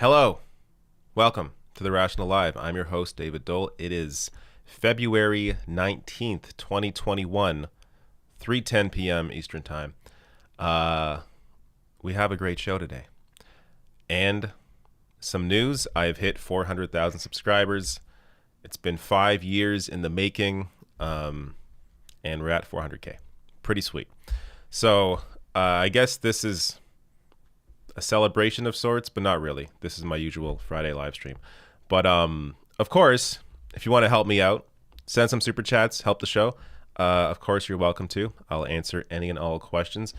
Hello, welcome to The Rational Live. I'm your host, David Dole. It is February 19th, 2021, 3:10 p.m. Eastern Time. We have a great show today. And some news, I've hit 400,000 subscribers. It's been 5 years in the making, and we're at 400K. Pretty sweet. So I guess this is a celebration of sorts, but not really. This is my usual Friday live stream. But of course, if you want to help me out, send some super chats, help the show. Of course, you're welcome to. I'll answer any and all questions.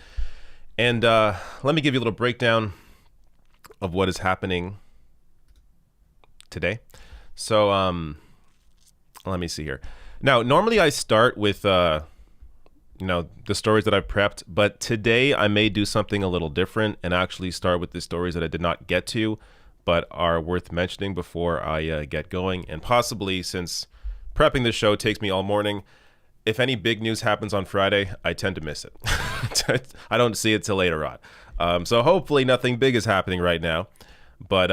And let me give you a little breakdown of what is happening today. So let me see here. Now, normally I start with the stories that I've prepped, but today I may do something a little different and actually start with the stories that I did not get to, but are worth mentioning before I get going. And possibly, since prepping this show takes me all morning, if any big news happens on Friday, I tend to miss it. I don't see it till later on. So hopefully nothing big is happening right now. But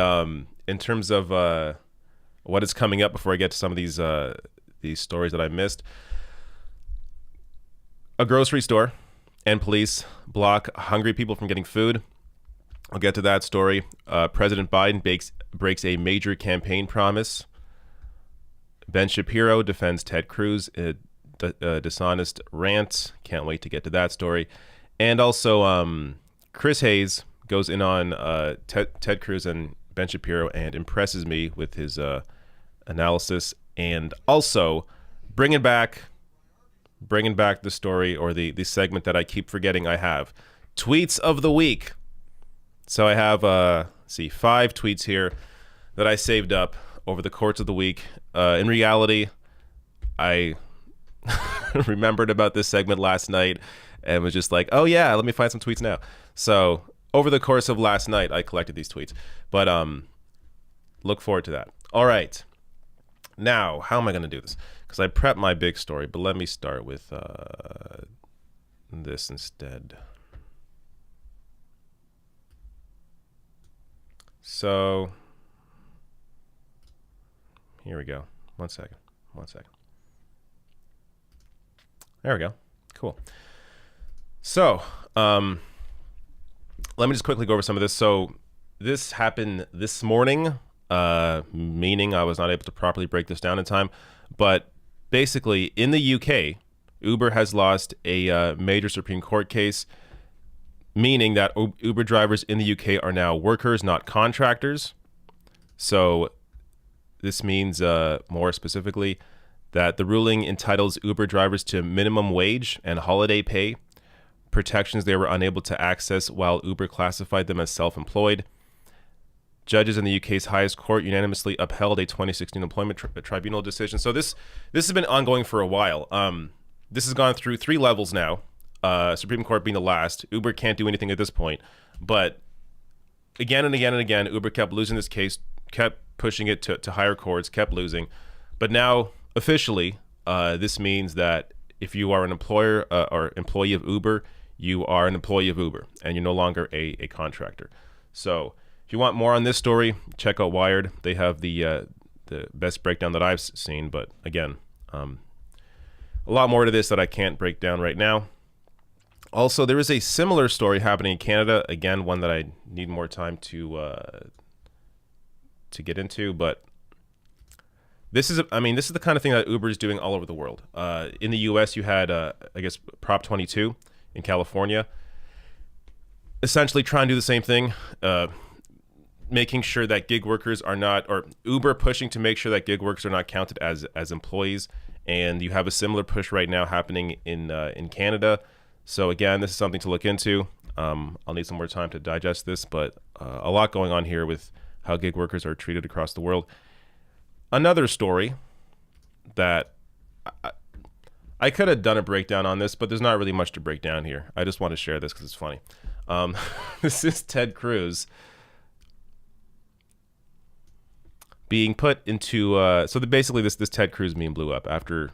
in terms of what is coming up before I get to some of these stories that I missed, A grocery store and police block hungry people from getting food. I'll get to that story. President Biden breaks a major campaign promise. Ben Shapiro defends Ted Cruz, dishonest rant. Can't wait to get to that story. And also, Chris Hayes goes in on Ted Cruz and Ben Shapiro and impresses me with his analysis. And also, bringing back the story, or the segment that I keep forgetting I have. Tweets of the week. So I have, 5 tweets here that I saved up over the course of the week. In reality, I remembered about this segment last night and was just like, oh yeah, let me find some tweets now. So over the course of last night, I collected these tweets. But look forward to that. All right. Now, how am I going to do this? Because I prepped my big story, but let me start with this instead. So here we go. One second. There we go. Cool. So let me just quickly go over some of this. So this happened this morning, meaning I was not able to properly break this down in time. But basically, in the UK, Uber has lost a major Supreme Court case, meaning that Uber drivers in the UK are now workers, not contractors. So this means, more specifically, that the ruling entitles Uber drivers to minimum wage and holiday pay, protections they were unable to access while Uber classified them as self-employed. Judges in the UK's highest court unanimously upheld a 2016 employment tribunal decision. So this has been ongoing for a while. This has gone through 3 levels now, Supreme Court being the last. Uber can't do anything at this point. But again and again and again, Uber kept losing this case, kept pushing it to higher courts, kept losing. But now, officially, this means that if you are an employer or employee of Uber, you are an employee of Uber, and you're no longer a contractor. So if you want more on this story, check out Wired. They have the best breakdown that I've seen. But again, a lot more to this that I can't break down right now. Also, there is a similar story happening in Canada. Again, one that I need more time to get into. But this is the kind of thing that Uber is doing all over the world. In the U.S., you had, Prop 22 in California, essentially trying to do the same thing. Making sure that gig workers are not, or Uber pushing to make sure that gig workers are not counted as employees. And you have a similar push right now happening in Canada. So again, this is something to look into. I'll need some more time to digest this, but a lot going on here with how gig workers are treated across the world. Another story that I could have done a breakdown on this, but there's not really much to break down here. I just want to share this because it's funny. This is Ted Cruz being put into basically this Ted Cruz meme blew up after,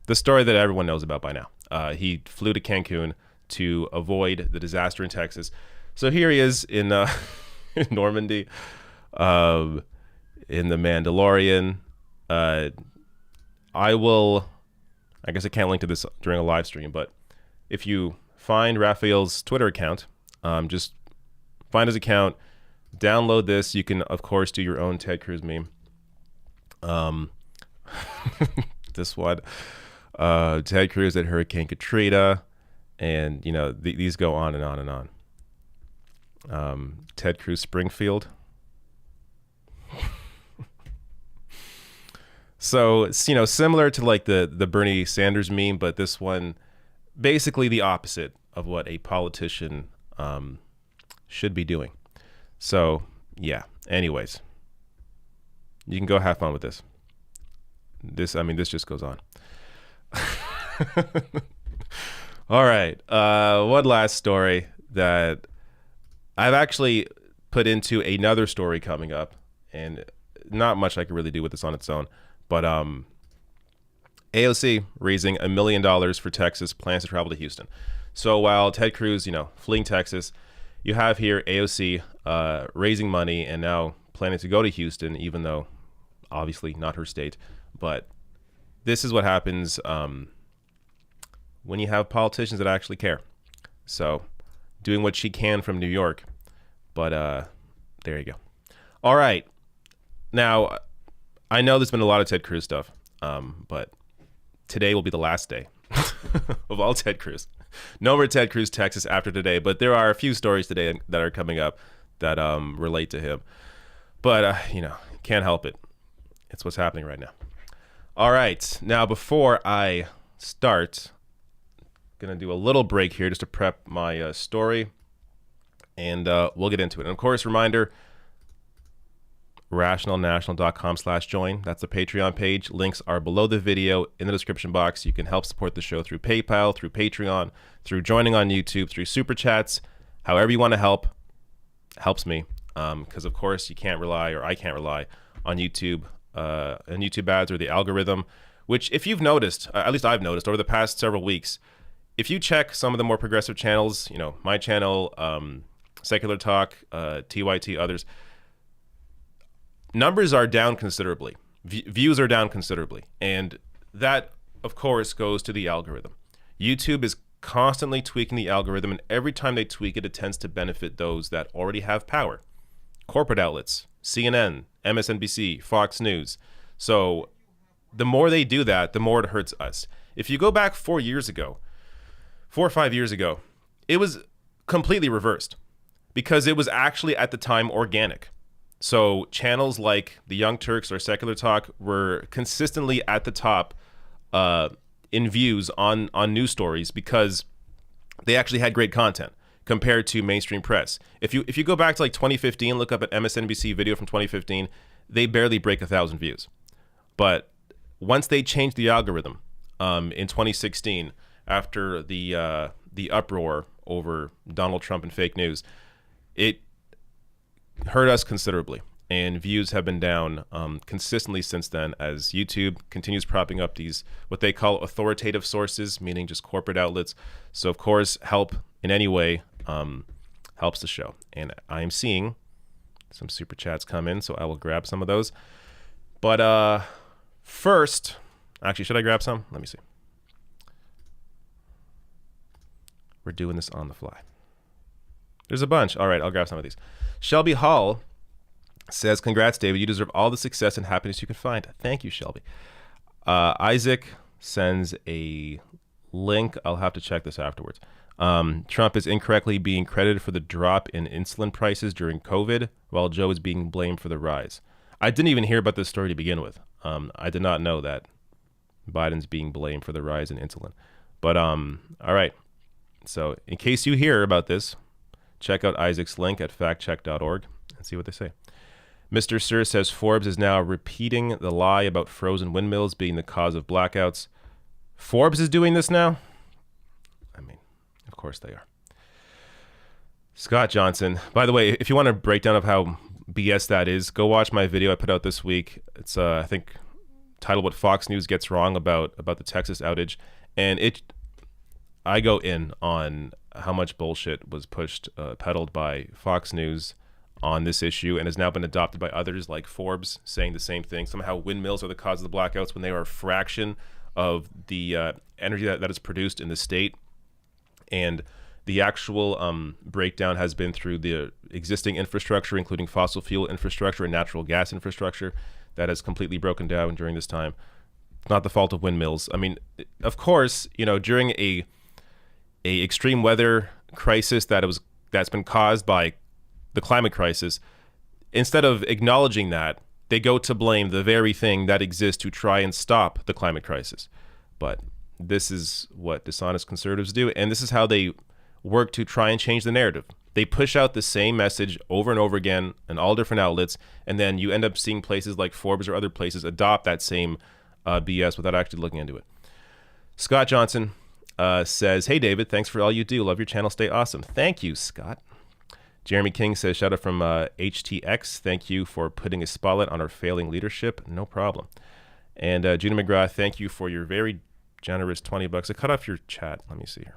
the story that everyone knows about by now. He flew to Cancun to avoid the disaster in Texas. So here he is in in Normandy, in the Mandalorian. I guess I can't link to this during a live stream, but if you find Raphael's Twitter account, just find his account, download this. You can, of course, do your own Ted Cruz meme. This one, Ted Cruz at Hurricane Katrina, and these go on and on and on. Ted Cruz Springfield. So it's similar to like the Bernie Sanders meme, but this one basically the opposite of what a politician should be doing. So yeah. Anyways, you can go have fun with this. This just goes on. All right. One last story that I've actually put into another story coming up, and not much I can really do with this on its own. But AOC raising $1 million for Texas, plans to travel to Houston. So while Ted Cruz, fleeing Texas, you have here AOC raising money and now planning to go to Houston, even though obviously not her state. But this is what happens when you have politicians that actually care. So doing what she can from New York. But there you go. All right. Now, I know there's been a lot of Ted Cruz stuff, but today will be the last day of all Ted Cruz. No more Ted Cruz, Texas after today, but there are a few stories today that are coming up that relate to him. But, can't help it. It's what's happening right now. All right. Now, before I start, going to do a little break here just to prep my story, and we'll get into it. And, of course, reminder, rationalnational.com/join. That's the Patreon page. Links are below the video in the description box. You can help support the show through PayPal, through Patreon, through joining on YouTube, through Super Chats. However you want to help, helps me. Because, of course, you can't rely, or I can't rely, on YouTube and YouTube ads or the algorithm, which, if you've noticed, at least I've noticed over the past several weeks, if you check some of the more progressive channels, my channel, Secular Talk, TYT, others, numbers are down considerably. Views are down considerably. And that, of course, goes to the algorithm. YouTube is constantly tweaking the algorithm, and every time they tweak it, it tends to benefit those that already have power. Corporate outlets, CNN, MSNBC, Fox News. So the more they do that, the more it hurts us. If you go back 4 or 5 years ago, it was completely reversed because it was actually at the time organic. So channels like the Young Turks or Secular Talk were consistently at the top in views on news stories because they actually had great content compared to mainstream press. If you go back to like 2015, look up an MSNBC video from 2015, they barely break 1,000 views. But once they changed the algorithm in 2016, after the uproar over Donald Trump and fake news, it hurt us considerably, and views have been down consistently since then as YouTube continues propping up these what they call authoritative sources, meaning just corporate outlets. So of course, help in any way helps the show, and I am seeing some super chats come in, so I will grab some of those. But first, actually, should I grab some? Let me see. We're doing this on the fly. There's a bunch. All right, I'll grab some of these. Shelby Hall says, congrats, David. You deserve all the success and happiness you can find. Thank you, Shelby. Isaac sends a link. I'll have to check this afterwards. Trump is incorrectly being credited for the drop in insulin prices during COVID, while Joe is being blamed for the rise. I didn't even hear about this story to begin with. I did not know that Biden's being blamed for the rise in insulin. But, all right. So in case you hear about this, check out Isaac's link at factcheck.org and see what they say. Mr. Sir says Forbes is now repeating the lie about frozen windmills being the cause of blackouts. Forbes is doing this now? I mean, of course they are. Scott Johnson. By the way, if you want a breakdown of how BS that is, go watch my video I put out this week. It's, I think, titled What Fox News Gets Wrong about the Texas outage. And I go in on how much bullshit was peddled by Fox News on this issue and has now been adopted by others like Forbes saying the same thing. Somehow windmills are the cause of the blackouts when they are a fraction of the energy that is produced in the state. And the actual breakdown has been through the existing infrastructure, including fossil fuel infrastructure and natural gas infrastructure that has completely broken down during this time. It's not the fault of windmills. I mean, of course, during a extreme weather crisis that's been caused by the climate crisis, instead of acknowledging that, they go to blame the very thing that exists to try and stop the climate crisis. But this is what dishonest conservatives do, and this is how they work to try and change the narrative. They push out the same message over and over again in all different outlets, and then you end up seeing places like Forbes or other places adopt that same BS without actually looking into it. Scott Johnson says, hey, David, thanks for all you do. Love your channel. Stay awesome. Thank you, Scott. Jeremy King says, shout out from HTX. Thank you for putting a spotlight on our failing leadership. No problem. And Judy McGrath, thank you for your very generous $20. I cut off your chat. Let me see here.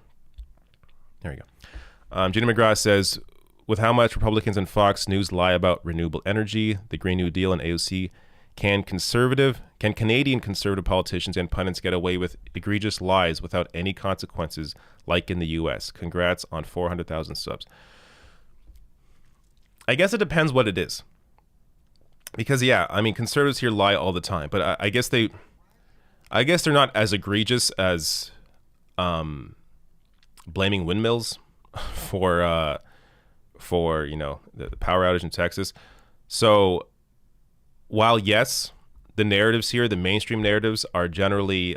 There we go. Judy McGrath says, with how much Republicans and Fox News lie about renewable energy, the Green New Deal, and AOC, can conservative Can Canadian conservative politicians and pundits get away with egregious lies without any consequences like in the U.S.? Congrats on 400,000 subs. I guess it depends what it is. Because, yeah, I mean, conservatives here lie all the time. But I guess they're not as egregious as blaming windmills for you know, the power outage in Texas. So while, yes, the narratives here, the mainstream narratives are generally,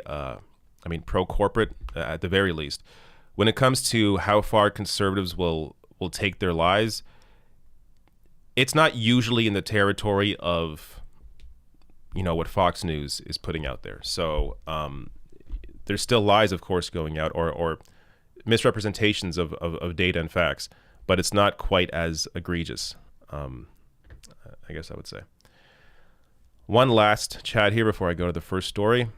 pro-corporate at the very least. When it comes to how far conservatives will take their lies, it's not usually in the territory of, you know, what Fox News is putting out there. So there's still lies, of course, going out or misrepresentations of data and facts, but it's not quite as egregious, I guess I would say. One last chat here before I go to the first story.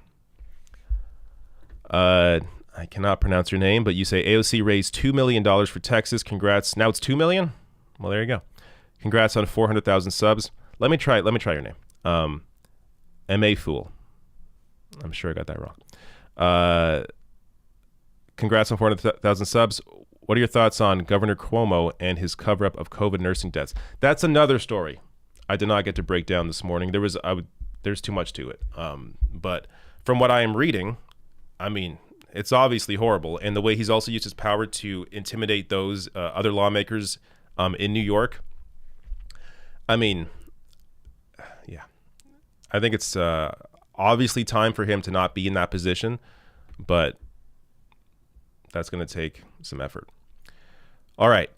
I cannot pronounce your name, but you say AOC raised $2 million for Texas. Congrats. Now it's $2 million? Well, there you go. Congrats on 400,000 subs. Let me try your name. M.A. Fool. I'm sure I got that wrong. Congrats on 400,000 subs. What are your thoughts on Governor Cuomo and his cover-up of COVID nursing deaths? That's another story I did not get to break down this morning. There's too much to it. But from what I am reading, I mean, it's obviously horrible. And the way he's also used his power to intimidate those other lawmakers in New York. I mean, yeah. I think it's obviously time for him to not be in that position, but that's going to take some effort. All right.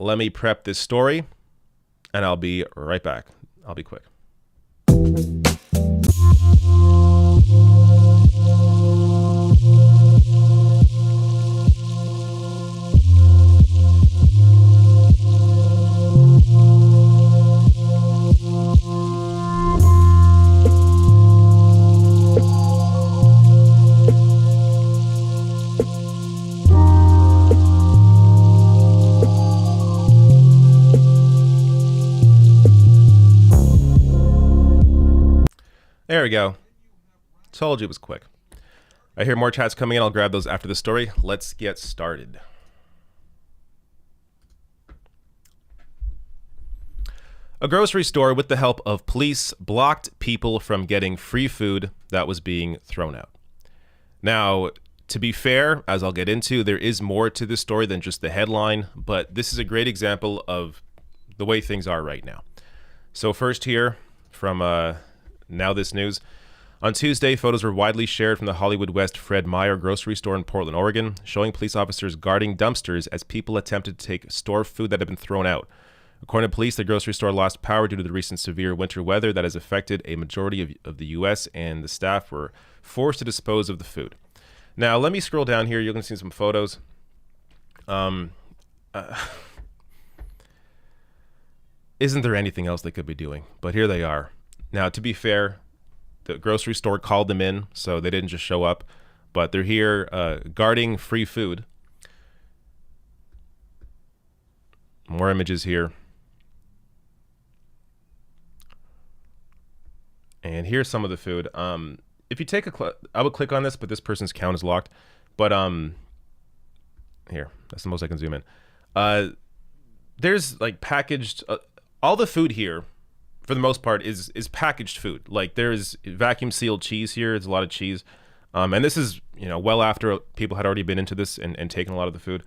Let me prep this story, and I'll be right back. I'll be quick. There we go. Told you it was quick. I hear more chats coming in. I'll grab those after the story. Let's get started. A grocery store, with the help of police, blocked people from getting free food that was being thrown out. Now, to be fair, as I'll get into, there is more to this story than just the headline, but this is a great example of the way things are right now. So first here from Now This News. On Tuesday, photos were widely shared from the Hollywood West Fred Meyer grocery store in Portland, Oregon, showing police officers guarding dumpsters as people attempted to take store food that had been thrown out. According to police, the grocery store lost power due to the recent severe winter weather that has affected a majority of the U.S., and the staff were forced to dispose of the food. Now, let me scroll down here. You're going to see some photos. Isn't there anything else they could be doing? But here they are. Now, to be fair, the grocery store called them in, so they didn't just show up. But they're here guarding free food. More images here. And here's some of the food. If you take I would click on this, but this person's account is locked. But here, that's the most I can zoom in. There's like packaged, all the food here, for the most part, is packaged food. Like there's vacuum sealed cheese here. It's a lot of cheese. And this is, well after people had already been into this and taken a lot of the food.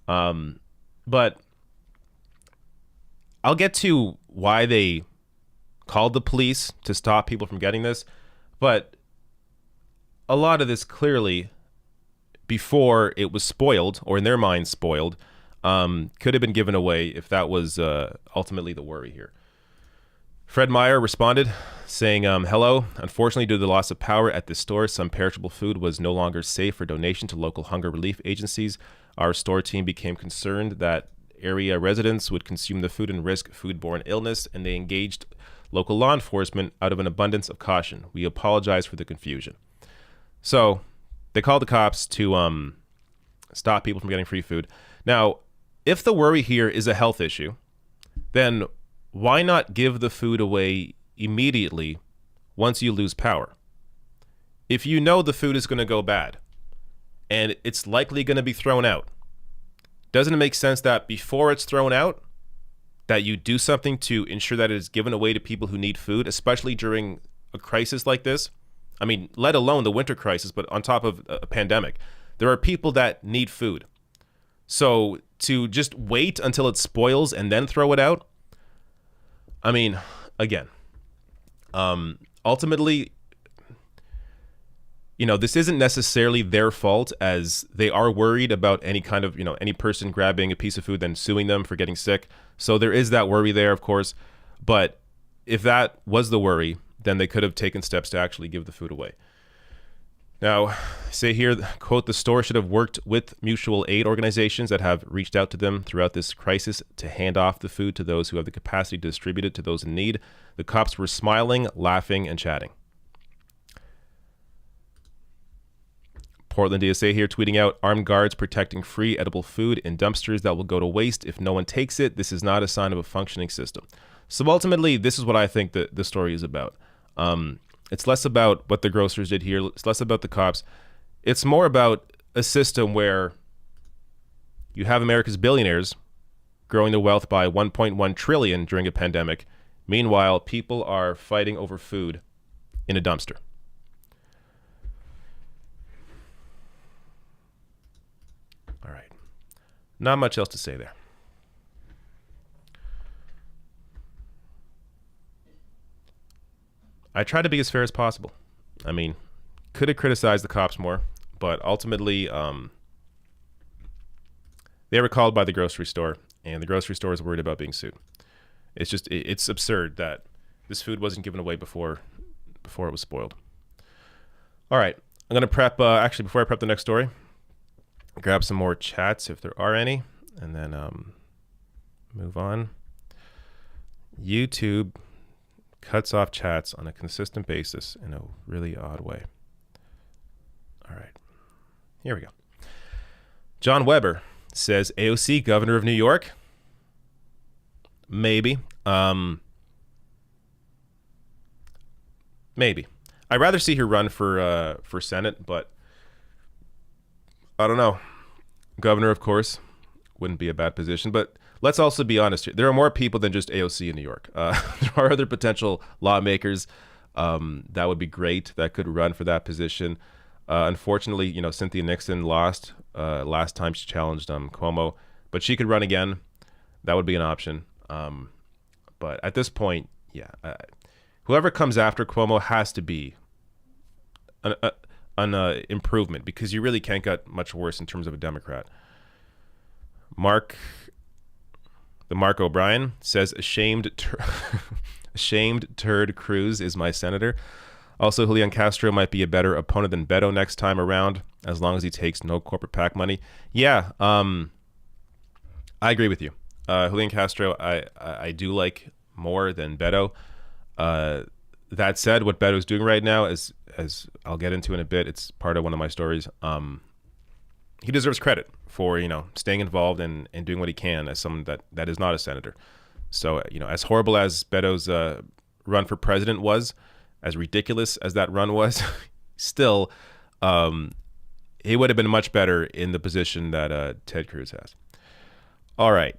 But I'll get to why they called the police to stop people from getting this. But a lot of this clearly, before it was spoiled, or in their minds spoiled, could have been given away if that was ultimately the worry here. Fred Meyer responded saying, hello. Unfortunately, due to the loss of power at this store, some perishable food was no longer safe for donation to local hunger relief agencies. Our store team became concerned that area residents would consume the food and risk foodborne illness, and they engaged local law enforcement out of an abundance of caution. We apologize for the confusion. So they called the cops to stop people from getting free food. Now, if the worry here is a health issue, then why not give the food away immediately once you lose power. If you know the food is going to go bad and it's likely going to be thrown out, doesn't it make sense that before it's thrown out, that you do something to ensure that it is given away to people who need food, especially during a crisis like this? I mean, let alone the winter crisis, but on top of a pandemic, there are people that need food. So to just wait until it spoils and then throw it out, I mean, again, ultimately, this isn't necessarily their fault, as they are worried about any kind of, any person grabbing a piece of food then suing them for getting sick. So there is that worry there, of course. But if that was the worry, then they could have taken steps to actually give the food away. Now, say here, quote, the store should have worked with mutual aid organizations that have reached out to them throughout this crisis to hand off the food to those who have the capacity to distribute it to those in need. The cops were smiling, laughing, and chatting. Portland DSA here tweeting out, armed guards protecting free edible food in dumpsters that will go to waste if no one takes it. This is not a sign of a functioning system. So ultimately, this is what I think that the story is about. It's less about what the grocers did here. It's less about the cops. It's more about a system where you have America's billionaires growing their wealth by 1.1 trillion during a pandemic. Meanwhile, people are fighting over food in a dumpster. All right. Not much else to say there. I try to be as fair as possible. I mean, could have criticized the cops more, but ultimately, they were called by the grocery store, and the grocery store is worried about being sued. It's just, it's absurd that this food wasn't given away before it was spoiled. All right, I'm gonna prep. Actually, before I prep the next story, grab some more chats if there are any, and then move on. YouTube cuts off chats on a consistent basis in a really odd way. All right, here we go. John Weber says, AOC, governor of New York? Maybe. Maybe. I'd rather see her run for Senate, but I don't know. Governor, of course, wouldn't be a bad position, but let's also be honest here. There are more people than just AOC in New York. There are other potential lawmakers that would be great that could run for that position. Unfortunately, Cynthia Nixon lost last time she challenged Cuomo, but she could run again. That would be an option. But at this point, yeah, whoever comes after Cuomo has to be an improvement, because you really can't get much worse in terms of a Democrat. Mark O'Brien says, ashamed turd Cruz is my senator. Also, Julian Castro might be a better opponent than Beto next time around, as long as he takes no corporate PAC money. Yeah, I agree with you. Julian Castro, I do like more than Beto. That said, what Beto's doing right now, as I'll get into in a bit, it's part of one of my stories. He deserves credit for, staying involved and doing what he can as someone that is not a senator. So, as horrible as Beto's run for president was, as ridiculous as that run was, still, he would have been much better in the position that Ted Cruz has. All right.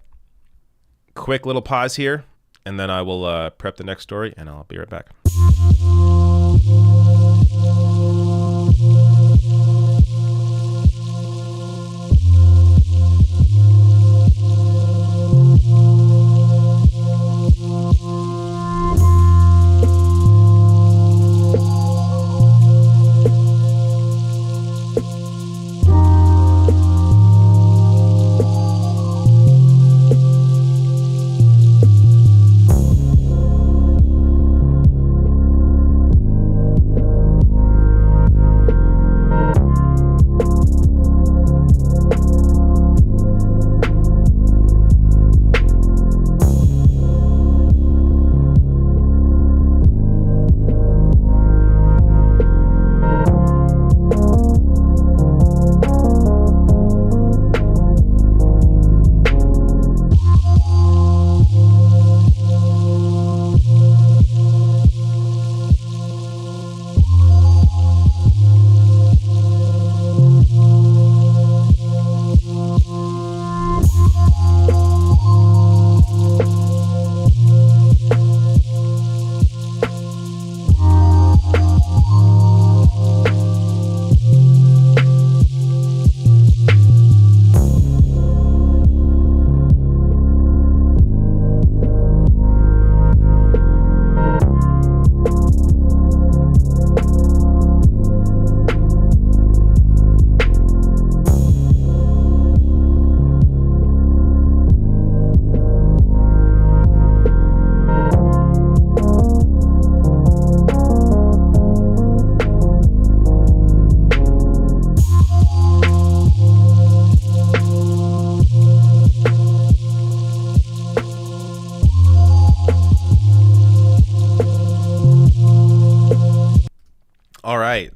Quick little pause here, and then I will prep the next story, and I'll be right back.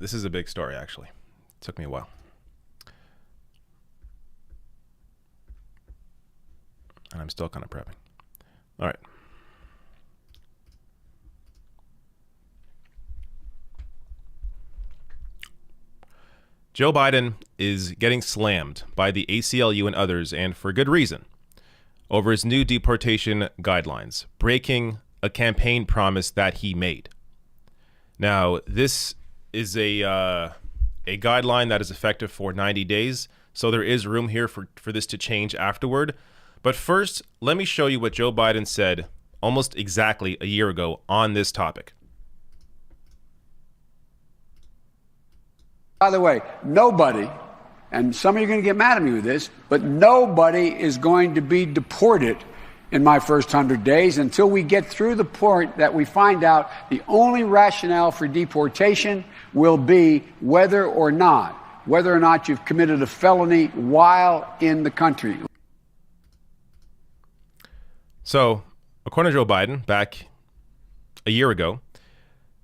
this is a big story, actually. It took me a while. And I'm still kind of prepping. All right. Joe Biden is getting slammed by the ACLU and others, and for good reason, over his new deportation guidelines, breaking a campaign promise that he made. Now, this is a guideline that is effective for 90 days, so there is room here for this to change afterward. But first, let me show you what Joe Biden said almost exactly a year ago on this topic. By the way, nobody, and some of you are going to get mad at me with this, but nobody is going to be deported in my first 100 days until we get through the point that we find out the only rationale for deportation will be whether or not you've committed a felony while in the country. So, according to Joe Biden, back a year ago,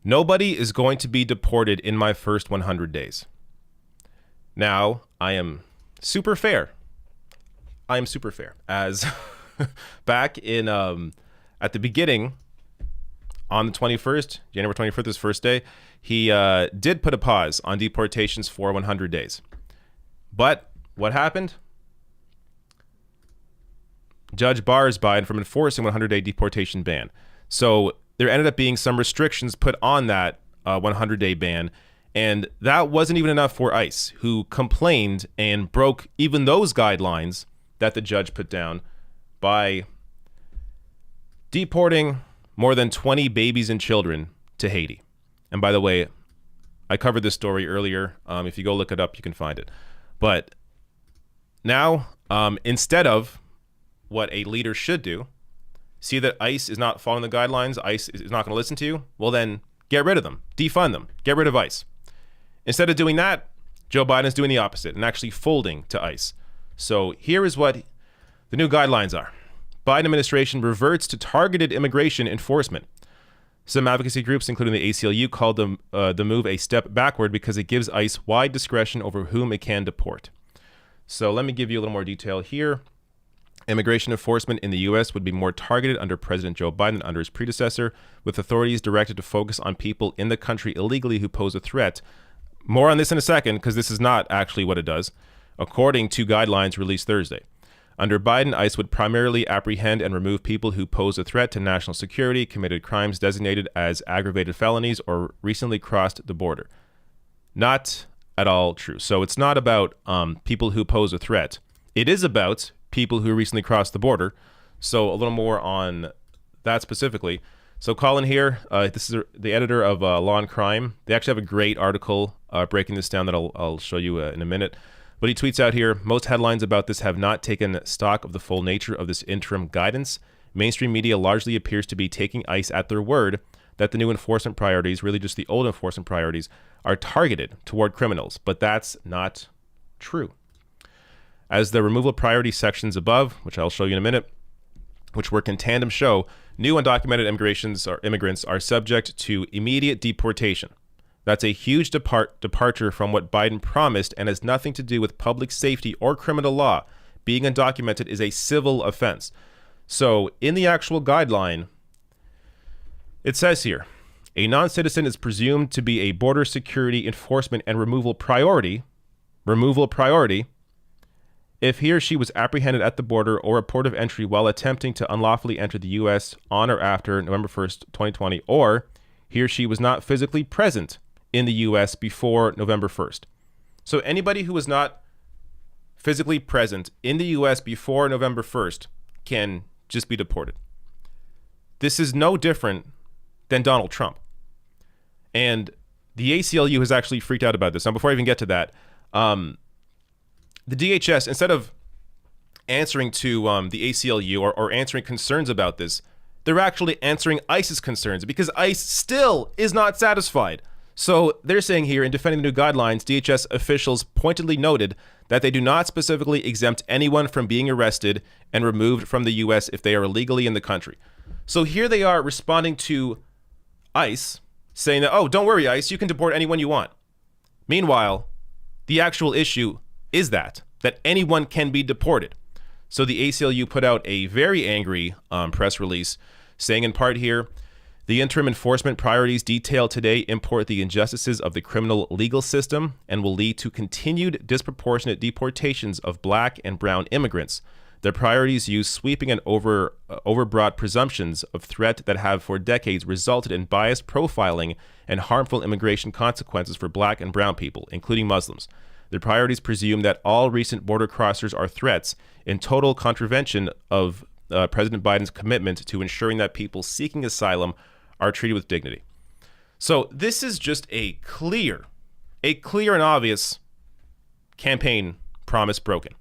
nobody is going to be deported in my first 100 days. Now, I am super fair. As back in at the beginning, on the 21st, January 21st, his first day, he did put a pause on deportations for 100 days. But what happened? Judge bars Biden from enforcing 100-day deportation ban. So there ended up being some restrictions put on that 100-day ban, and that wasn't even enough for ICE, who complained and broke even those guidelines that the judge put down by deporting more than 20 babies and children to Haiti. And by the way, I covered this story earlier. If you go look it up, you can find it. But now, instead of what a leader should do, see that ICE is not following the guidelines, ICE is not going to listen to you, well then, get rid of them, defund them, get rid of ICE. Instead of doing that, Joe Biden is doing the opposite and actually folding to ICE. So here is what the new guidelines are. Biden administration reverts to targeted immigration enforcement. Some advocacy groups, including the ACLU, called the move a step backward because it gives ICE wide discretion over whom it can deport. So let me give you a little more detail here. Immigration enforcement in the U.S. would be more targeted under President Joe Biden than under his predecessor, with authorities directed to focus on people in the country illegally who pose a threat. More on this in a second, because this is not actually what it does, according to guidelines released Thursday. Under Biden, ICE would primarily apprehend and remove people who pose a threat to national security, committed crimes designated as aggravated felonies, or recently crossed the border. Not at all true. So it's not about people who pose a threat. It is about people who recently crossed the border. So a little more on that specifically. So Colin here, this is the editor of Law and Crime. They actually have a great article breaking this down that I'll show you in a minute. But he tweets out here, most headlines about this have not taken stock of the full nature of this interim guidance. Mainstream media largely appears to be taking ICE at their word that the new enforcement priorities, really just the old enforcement priorities, are targeted toward criminals. But that's not true. As the removal priority sections above, which I'll show you in a minute, which work in tandem, show, new undocumented immigrants are subject to immediate deportation. That's a huge departure from what Biden promised and has nothing to do with public safety or criminal law. Being undocumented is a civil offense. So in the actual guideline, it says here, a non-citizen is presumed to be a border security enforcement and removal priority if he or she was apprehended at the border or a port of entry while attempting to unlawfully enter the U.S. on or after November 1st, 2020, or he or she was not physically present in the U.S. before November 1st. So anybody who was not physically present in the U.S. before November 1st can just be deported. This is no different than Donald Trump. And the ACLU has actually freaked out about this. Now, before I even get to that, the DHS, instead of answering to the ACLU or answering concerns about this, they're actually answering ICE's concerns because ICE still is not satisfied. So they're saying here, in defending the new guidelines, DHS officials pointedly noted that they do not specifically exempt anyone from being arrested and removed from the U.S. if they are illegally in the country. So here they are responding to ICE, saying that, oh, don't worry, ICE, you can deport anyone you want. Meanwhile, the actual issue is that anyone can be deported. So the ACLU put out a very angry press release saying in part here, the interim enforcement priorities detailed today import the injustices of the criminal legal system and will lead to continued disproportionate deportations of black and brown immigrants. Their priorities use sweeping and overbroad presumptions of threat that have for decades resulted in biased profiling and harmful immigration consequences for black and brown people, including Muslims. Their priorities presume that all recent border crossers are threats, in total contravention of President Biden's commitment to ensuring that people seeking asylum are treated with dignity. So this is just a clear and obvious campaign promise broken.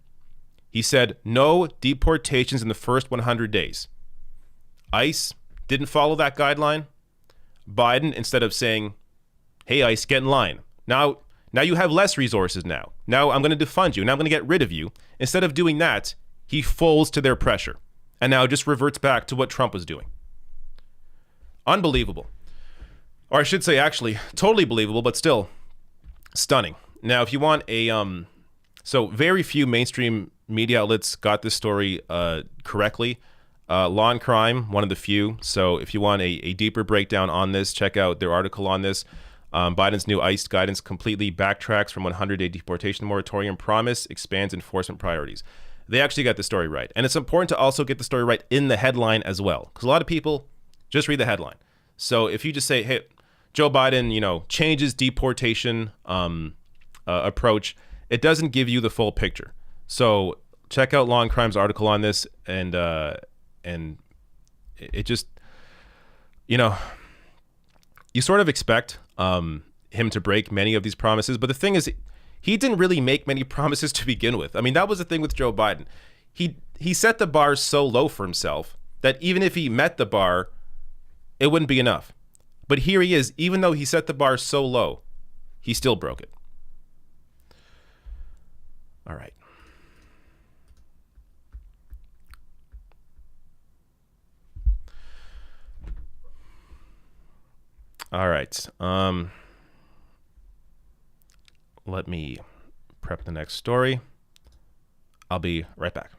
He said no deportations in the first 100 days. ICE didn't follow that guideline. Biden, instead of saying, hey, ICE, get in line. Now you have less resources now. Now I'm going to defund you. Now I'm going to get rid of you. Instead of doing that, he folds to their pressure and now just reverts back to what Trump was doing. Unbelievable. Or I should say, actually, totally believable, but still stunning. Now, if you want a... So very few mainstream media outlets got this story correctly. Law and Crime, one of the few. So if you want a deeper breakdown on this, check out their article on this. Biden's new ICE guidance completely backtracks from 100-day deportation moratorium promise, expands enforcement priorities. They actually got the story right. And it's important to also get the story right in the headline as well. Because a lot of people just read the headline. So if you just say, hey, Joe Biden, changes deportation approach, it doesn't give you the full picture. So check out Law and Crime's article on this, and it just, you sort of expect him to break many of these promises, but the thing is, he didn't really make many promises to begin with. I mean, that was the thing with Joe Biden. He set the bar so low for himself that even if he met the bar, it wouldn't be enough. But here he is, even though he set the bar so low, he still broke it. All right. All right. Let me prep the next story. I'll be right back.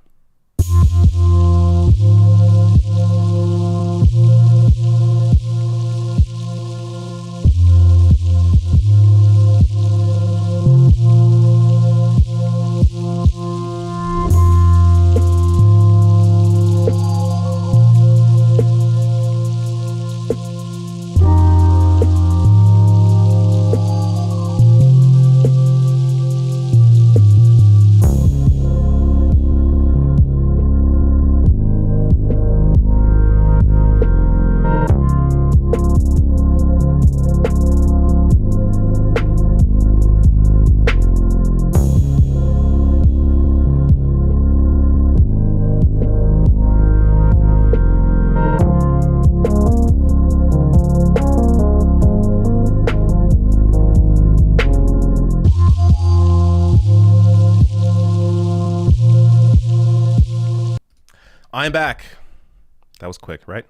I'm back. That was quick, right?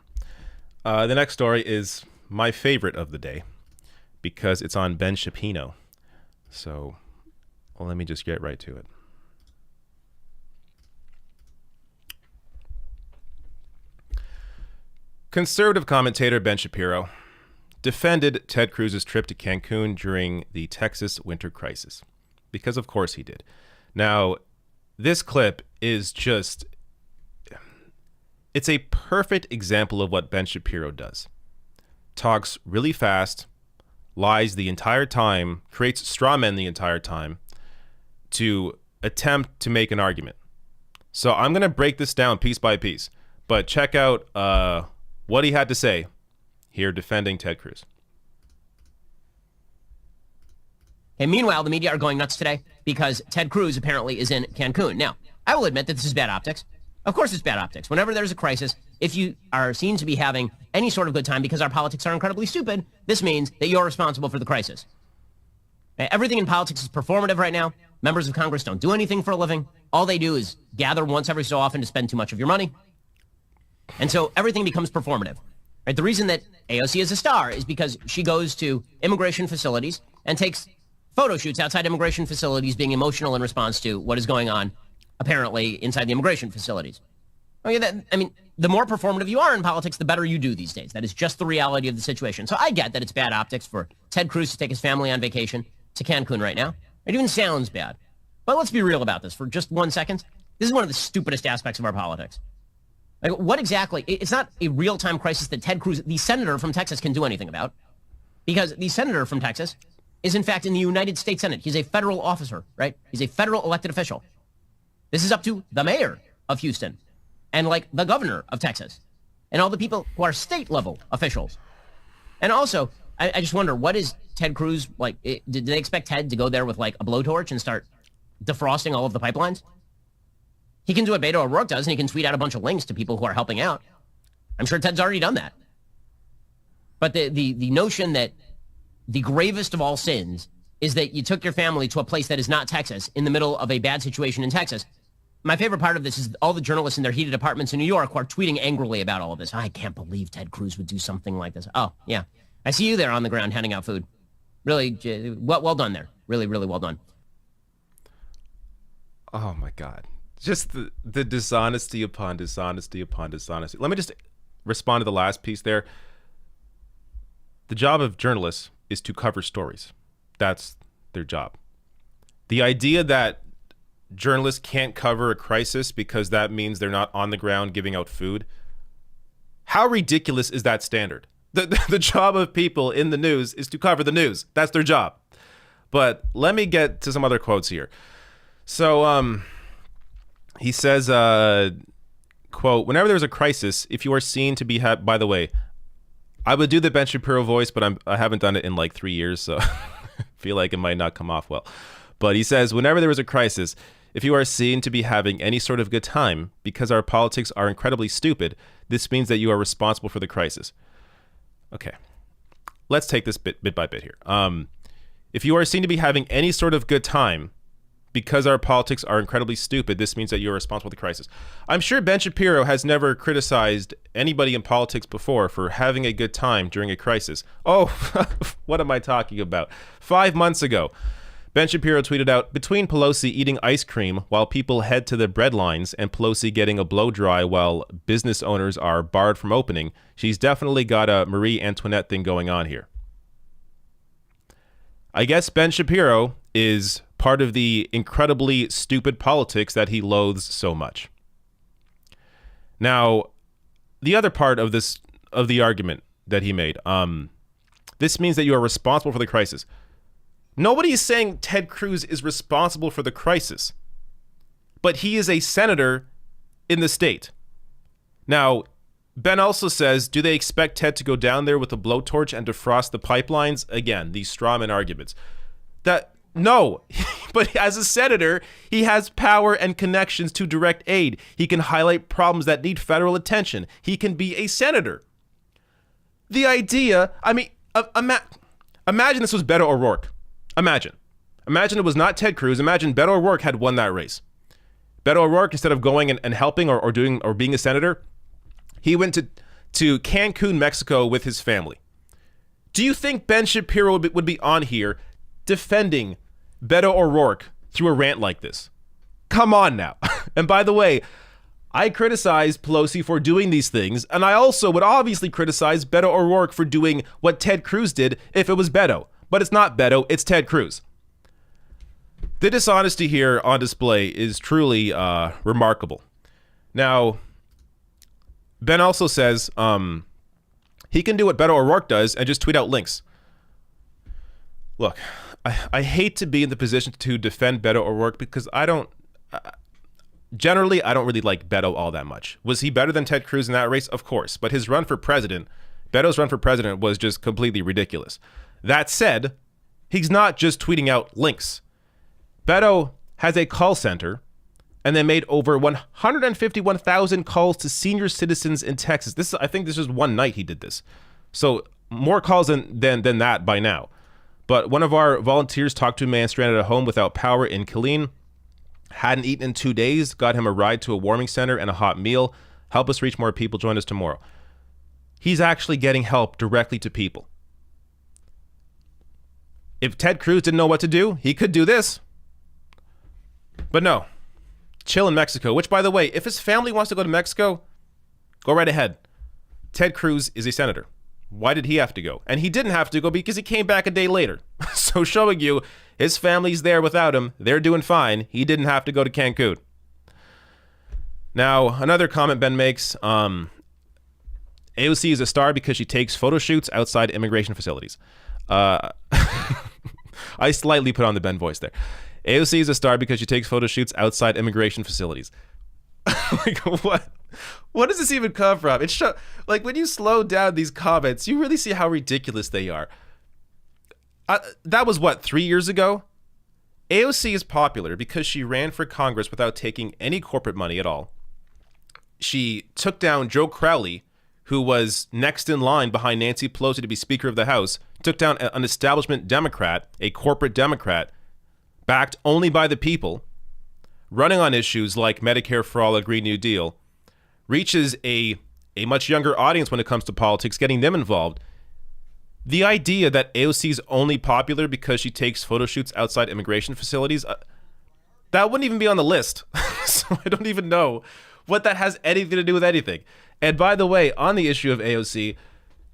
The next story is my favorite of the day because it's on Ben Shapiro. So let me just get right to it. Conservative commentator Ben Shapiro defended Ted Cruz's trip to Cancun during the Texas winter crisis, because of course he did. Now, this clip is just... It's a perfect example of what Ben Shapiro does. Talks really fast, lies the entire time, creates straw men the entire time to attempt to make an argument. So I'm going to break this down piece by piece, but check out what he had to say here defending Ted Cruz. And meanwhile, the media are going nuts today because Ted Cruz apparently is in Cancun. Now, I will admit that this is bad optics. Of course it's bad optics. Whenever there's a crisis, if you are seen to be having any sort of good time because our politics are incredibly stupid, this means that you're responsible for the crisis. Everything in politics is performative right now. Members of Congress don't do anything for a living. All they do is gather once every so often to spend too much of your money. And so everything becomes performative. Right? The reason that AOC is a star is because she goes to immigration facilities and takes photo shoots outside immigration facilities being emotional in response to what is going on, apparently, inside the immigration facilities. The more performative you are in politics, the better you do these days. That is just the reality of the situation. So I get that it's bad optics for Ted Cruz to take his family on vacation to Cancun right now. It even sounds bad. But let's be real about this for just 1 second. This is one of the stupidest aspects of our politics. Like, what exactly? It's not a real-time crisis that Ted Cruz, the senator from Texas, can do anything about. Because the senator from Texas is, in fact, in the United States Senate. He's a federal officer, right? He's a federal elected official. This is up to the mayor of Houston and, like, the governor of Texas and all the people who are state-level officials. And also, I just wonder, what is Ted Cruz, like, did they expect Ted to go there with, like, a blowtorch and start defrosting all of the pipelines? He can do what Beto O'Rourke does, and he can tweet out a bunch of links to people who are helping out. I'm sure Ted's already done that. But the notion that the gravest of all sins is that you took your family to a place that is not Texas in the middle of a bad situation in Texas. My favorite part of this is all the journalists in their heated apartments in New York who are tweeting angrily about all of this. I can't believe Ted Cruz would do something like this. Oh, yeah. I see you there on the ground handing out food. Really, well done there. Really, really well done. Oh, my God. Just the dishonesty upon dishonesty upon dishonesty. Let me just respond to the last piece there. The job of journalists is to cover stories. That's their job. The idea that journalists can't cover a crisis because that means they're not on the ground giving out food, how ridiculous is that standard? The job of people in the news is to cover the news. That's their job. But let me get to some other quotes here. So, he says, quote, whenever there's a crisis, if you are seen to be, by the way, I would do the Ben Shapiro voice, but I haven't done it in like 3 years, so I feel like it might not come off well. But he says, whenever there is a crisis, if you are seen to be having any sort of good time, because our politics are incredibly stupid, this means that you are responsible for the crisis. Okay, let's take this bit by bit here. If you are seen to be having any sort of good time, because our politics are incredibly stupid, this means that you're responsible for the crisis. I'm sure Ben Shapiro has never criticized anybody in politics before for having a good time during a crisis. Oh, what am I talking about? 5 months ago, Ben Shapiro tweeted out, between Pelosi eating ice cream while people head to the bread lines and Pelosi getting a blow dry while business owners are barred from opening, she's definitely got a Marie Antoinette thing going on here. I guess Ben Shapiro is part of the incredibly stupid politics that he loathes so much. Now, the other part of the argument that he made, this means that you are responsible for the crisis. Nobody is saying Ted Cruz is responsible for the crisis, but he is a senator in the state. Now, Ben also says, do they expect Ted to go down there with a blowtorch and defrost the pipelines? Again, these strawman arguments. No, but as a senator, he has power and connections to direct aid. He can highlight problems that need federal attention. He can be a senator. The idea, imagine this was Beto O'Rourke. Imagine it was not Ted Cruz. Imagine Beto O'Rourke had won that race. Beto O'Rourke, instead of going and helping or being a senator, he went to Cancun, Mexico with his family. Do you think Ben Shapiro would be on here defending Beto O'Rourke through a rant like this? Come on now. And by the way, I criticize Pelosi for doing these things, and I also would obviously criticize Beto O'Rourke for doing what Ted Cruz did if it was Beto. But it's not Beto, it's Ted Cruz. The dishonesty here on display is truly remarkable. Now, Ben also says he can do what Beto O'Rourke does and just tweet out links. Look, I hate to be in the position to defend Beto O'Rourke because I don't really like Beto all that much. Was he better than Ted Cruz in that race? Of course. But his run for president, Beto's run for president, was just completely ridiculous. That said, he's not just tweeting out links. Beto has a call center, and they made over 151,000 calls to senior citizens in Texas. I think this is one night he did this. So more calls than that by now. But one of our volunteers talked to a man stranded at home without power in Killeen. Hadn't eaten in 2 days. Got him a ride to a warming center and a hot meal. Help us reach more people. Join us tomorrow. He's actually getting help directly to people. If Ted Cruz didn't know what to do, he could do this. But no, chill in Mexico, which, by the way, if his family wants to go to Mexico, go right ahead. Ted Cruz is a senator. Why did he have to go? And he didn't have to go because he came back a day later. So showing you his family's there without him. They're doing fine. He didn't have to go to Cancun. Now, another comment Ben makes, AOC is a star because she takes photo shoots outside immigration facilities. I slightly put on the Ben voice there. AOC is a star because she takes photo shoots outside immigration facilities. Like, what? What does this even come from? It's like, when you slow down these comments, you really see how ridiculous they are. That was, what, 3 years ago? AOC is popular because she ran for Congress without taking any corporate money at all. She took down Joe Crowley, who was next in line behind Nancy Pelosi to be Speaker of the House, took down an establishment Democrat, a corporate Democrat, backed only by the people, running on issues like Medicare for All, a Green New Deal, reaches a much younger audience when it comes to politics, getting them involved. The idea that AOC is only popular because she takes photo shoots outside immigration facilities, that wouldn't even be on the list. So I don't even know what that has anything to do with anything. And by the way, on the issue of AOC,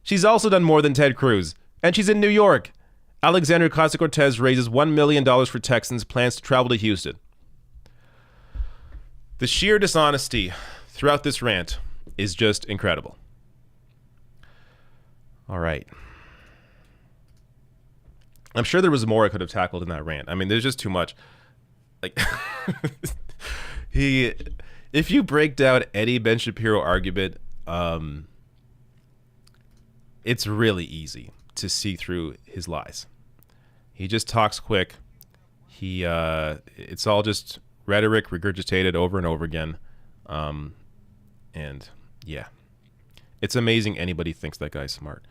she's also done more than Ted Cruz, and she's in New York. Alexandria Ocasio-Cortez raises $1 million for Texans, plans to travel to Houston. The sheer dishonesty throughout this rant is just incredible. All right. I'm sure there was more I could have tackled in that rant. I mean, there's just too much. Like, if you break down any Ben Shapiro argument, it's really easy to see through his lies. He just talks quick. It's all just rhetoric regurgitated over and over again. And yeah, it's amazing anybody thinks that guy's smart.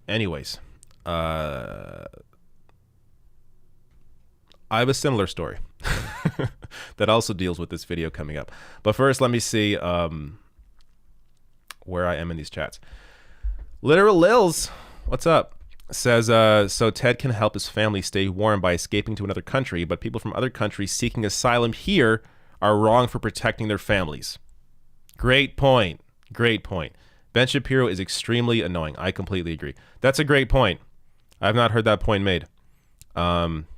Anyways, I have a similar story that also deals with this video coming up. But first, let me see where I am in these chats. Literal Lils, what's up? Says, so Ted can help his family stay warm by escaping to another country, but people from other countries seeking asylum here are wrong for protecting their families. Great point. Great point. Ben Shapiro is extremely annoying. I completely agree. That's a great point. I've not heard that point made.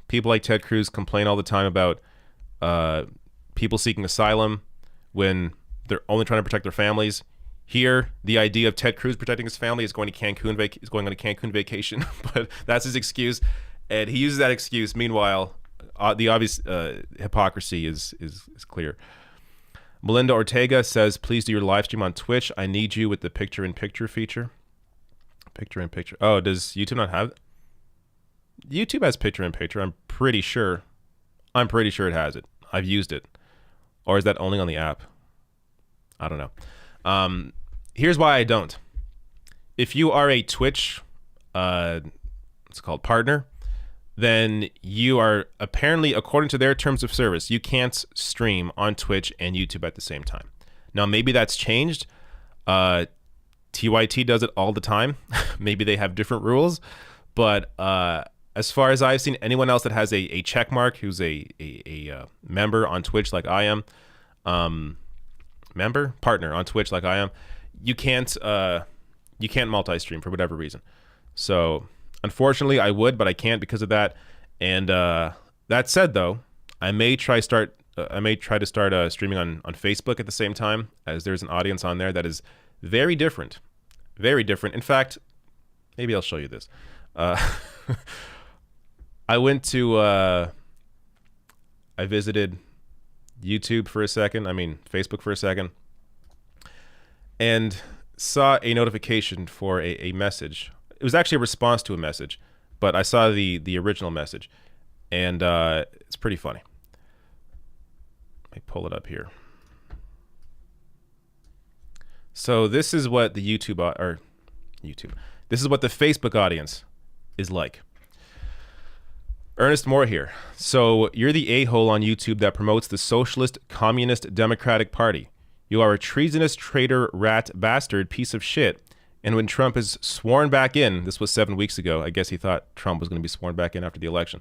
People like Ted Cruz complain all the time about people seeking asylum when they're only trying to protect their families. Here, the idea of Ted Cruz protecting his family is going to Cancun is going on a Cancun vacation, but that's his excuse, and he uses that excuse. Meanwhile, the obvious hypocrisy is clear. Melinda Ortega says, please do your live stream on Twitch. I need you with the picture-in-picture feature. Picture-in-picture. Oh, does YouTube not have it? YouTube has picture-in-picture. I'm pretty sure it has it. I've used it. Or is that only on the app? I don't know. Here's why I don't. If you are a Twitch, it's called partner, then you are apparently, according to their terms of service, you can't stream on Twitch and YouTube at the same time. Now, maybe that's changed. TYT does it all the time. Maybe they have different rules. But as far as I've seen, anyone else that has a check mark who's a member on Twitch like I am, partner on Twitch like I am, you can't multi-stream for whatever reason. So unfortunately I would, but I can't because of that. And that said, though, I may try to start streaming on Facebook at the same time, as there's an audience on there that is very different. In fact, maybe I'll show you this. I visited YouTube for a second. Facebook for a second, and saw a notification for a message. It was actually a response to a message, but I saw the original message, and it's pretty funny. Let me pull it up here. So this is what the this is what the Facebook audience is like. Ernest Moore here. So you're the a-hole on YouTube that promotes the Socialist Communist Democratic Party. You are a treasonous traitor, rat, bastard, piece of shit. And when Trump is sworn back in, this was 7 weeks ago. I guess he thought Trump was going to be sworn back in after the election.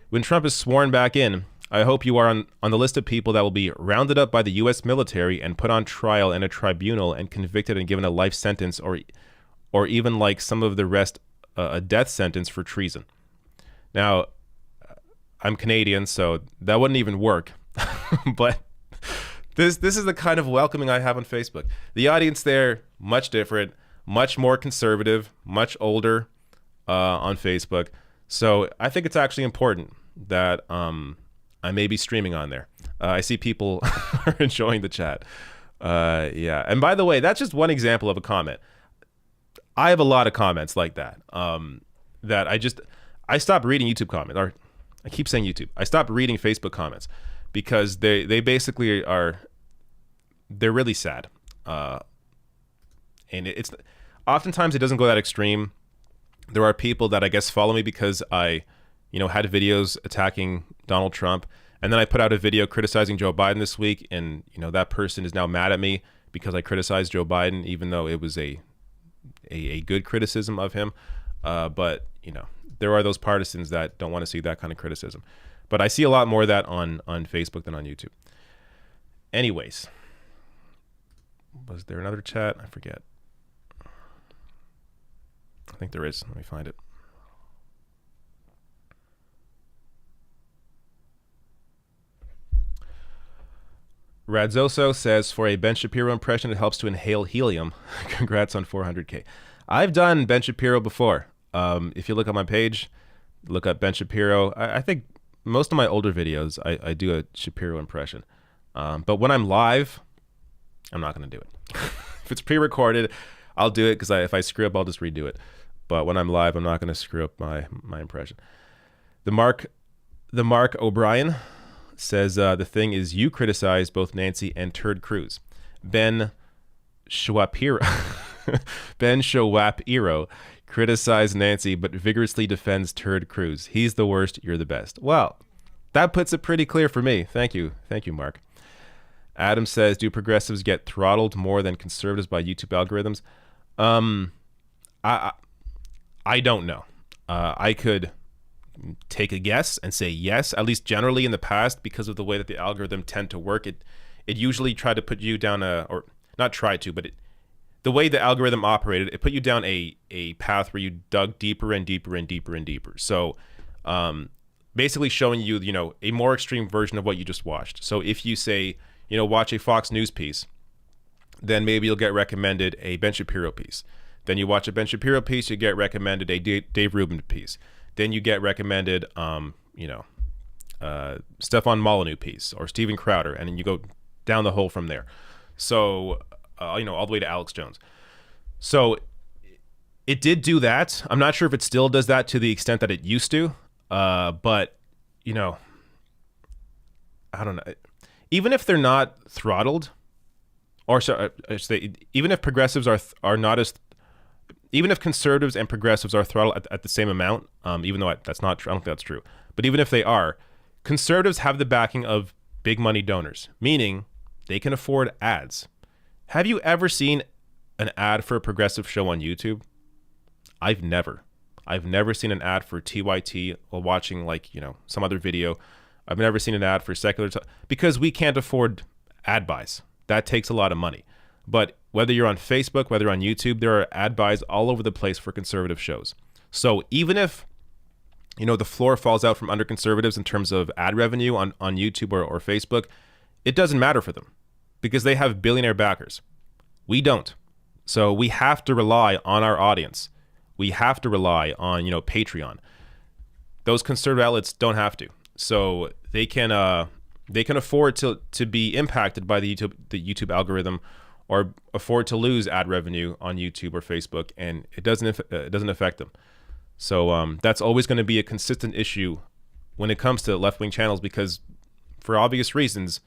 When Trump is sworn back in, I hope you are on the list of people that will be rounded up by the U.S. military and put on trial in a tribunal and convicted and given a life sentence or even like some of the rest, a death sentence for treason. Now, I'm Canadian, so that wouldn't even work. But this is the kind of welcoming I have on Facebook. The audience there, much different, much more conservative, much older on Facebook. So I think it's actually important that I may be streaming on there. I see people are enjoying the chat. Yeah. And by the way, that's just one example of a comment. I have a lot of comments like that. That I stopped reading YouTube comments. Or I keep saying YouTube. I stopped reading Facebook comments because they basically they're really sad. And it's oftentimes it doesn't go that extreme. There are people that I guess follow me because I had videos attacking Donald Trump, and then I put out a video criticizing Joe Biden this week, and that person is now mad at me because I criticized Joe Biden, even though it was a good criticism of him. But there are those partisans that don't want to see that kind of criticism. But I see a lot more of that on Facebook than on YouTube. Anyways, was there another chat? I forget. I think there is. Let me find it. Radzoso says, for a Ben Shapiro impression, it helps to inhale helium. Congrats on 400K. I've done Ben Shapiro before. If you look on my page, look up Ben Shapiro. I think most of my older videos, I do a Shapiro impression. But when I'm live, I'm not going to do it. If it's pre-recorded, I'll do it because if I screw up, I'll just redo it. But when I'm live, I'm not going to screw up my impression. The Mark O'Brien says, the thing is you criticize both Nancy and Ted Cruz. Ben Shapiro criticized Nancy but vigorously defends Ted Cruz. He's the worst, you're the best. Well, that puts it pretty clear for me. Thank you, Mark. Adam says, do progressives get throttled more than conservatives by YouTube algorithms? I don't know. I could take a guess and say yes, at least generally in the past, because of the way that the algorithm tend to work. It usually tried to put you down or not try to, but the way the algorithm operated, it put you down a path where you dug deeper and deeper and deeper and deeper. So basically showing you, a more extreme version of what you just watched. So if you say, watch a Fox News piece, then maybe you'll get recommended a Ben Shapiro piece. Then you watch a Ben Shapiro piece, you get recommended a Dave Rubin piece. Then you get recommended, Stefan Molyneux piece or Steven Crowder, and then you go down the hole from there. So, all the way to Alex Jones. So it did do that. I'm not sure if it still does that to the extent that it used to, but, I don't know. Even if they're not throttled, or sorry, even if progressives are not as, even if conservatives and progressives are throttled at the same amount, even though that's not true, I don't think that's true. But even if they are, conservatives have the backing of big money donors, meaning they can afford ads. Have you ever seen an ad for a progressive show on YouTube? I've never seen an ad for TYT while watching some other video. I've never seen an ad for secular because we can't afford ad buys. That takes a lot of money. But whether you're on Facebook, whether on YouTube, there are ad buys all over the place for conservative shows. So even if, the floor falls out from under conservatives in terms of ad revenue on YouTube or Facebook, it doesn't matter for them because they have billionaire backers. We don't. So we have to rely on our audience. We have to rely on, Patreon. Those conservative outlets don't have to. So they can afford to be impacted by the YouTube algorithm, or afford to lose ad revenue on YouTube or Facebook, and it doesn't affect them. So that's always going to be a consistent issue when it comes to left-wing channels, because for obvious reasons,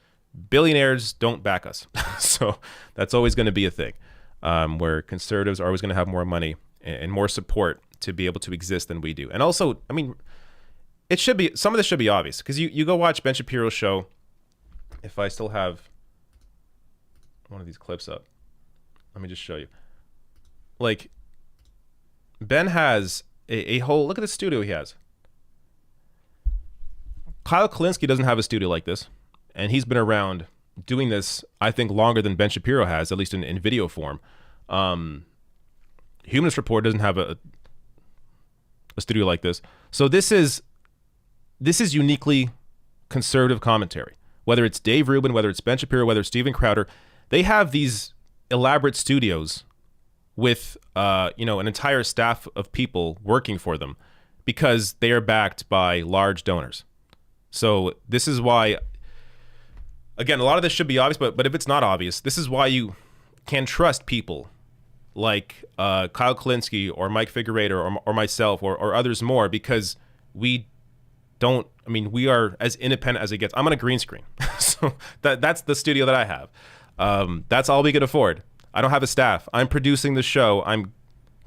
billionaires don't back us. So that's always going to be a thing, where conservatives are always going to have more money and more support to be able to exist than we do. And also, it should be, some of this should be obvious, because you go watch Ben Shapiro's show. If I still have one of these clips up, let me just show you. Like, Ben has a whole, look at the studio he has. Kyle Kalinske doesn't have a studio like this, and he's been around doing this, I think, longer than Ben Shapiro has, at least in video form. Humanist Report doesn't have a studio like this. So this is uniquely conservative commentary. Whether it's Dave Rubin, whether it's Ben Shapiro, whether it's Steven Crowder, they have these elaborate studios with an entire staff of people working for them because they are backed by large donors. So this is why, again, a lot of this should be obvious, but if it's not obvious, this is why you can trust people like Kyle Kalinske or Mike Figueredo or myself or others more, because we are as independent as it gets. I'm on a green screen. So that's the studio that I have. That's all we could afford. I don't have a staff. I'm producing the show. I'm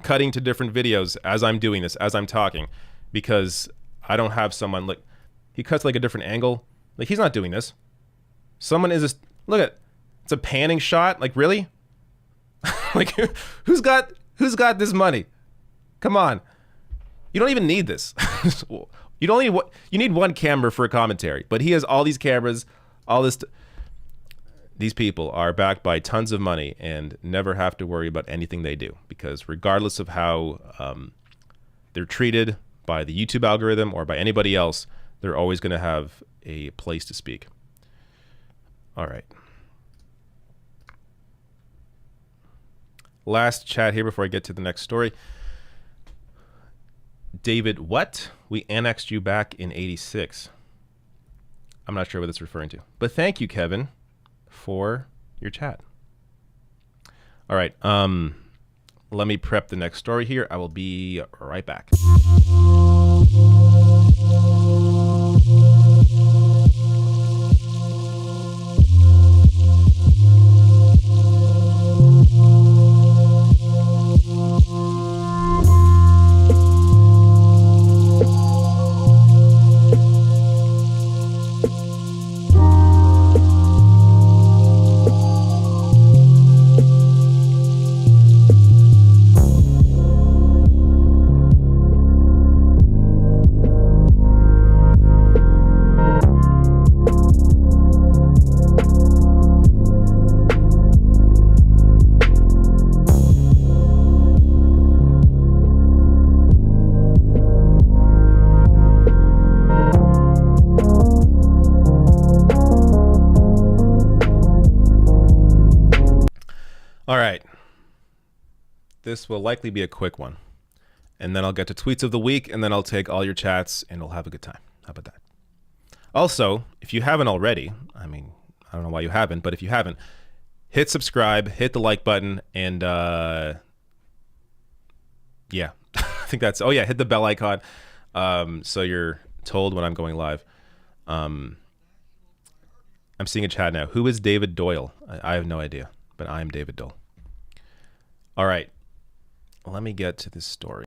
cutting to different videos as I'm doing this, as I'm talking, because I don't have someone like, he cuts like a different angle. Like, he's not doing this. Someone is just, look at, it's a panning shot. Like, really? Like, who's got this money? Come on. You don't even need this. You need one camera for a commentary, but he has all these cameras, all this. These people are backed by tons of money and never have to worry about anything they do, because regardless of how they're treated by the YouTube algorithm or by anybody else, they're always going to have a place to speak. All right. Last chat here before I get to the next story. David, what? We annexed you back in 86. I'm not sure what it's referring to, but thank you, Kevin, for your chat. All right. Let me prep the next story here. I will be right back. All right. This will likely be a quick one. And then I'll get to tweets of the week, and then I'll take all your chats, and we'll have a good time. How about that? Also, if you haven't already, I mean, I don't know why you haven't, but if you haven't, hit subscribe, hit the like button, and yeah, I think that's, hit the bell icon so you're told when I'm going live. I'm seeing a chat now. Who is David Doyle? I have no idea, but I'm David Doyle. All right, let me get to this story.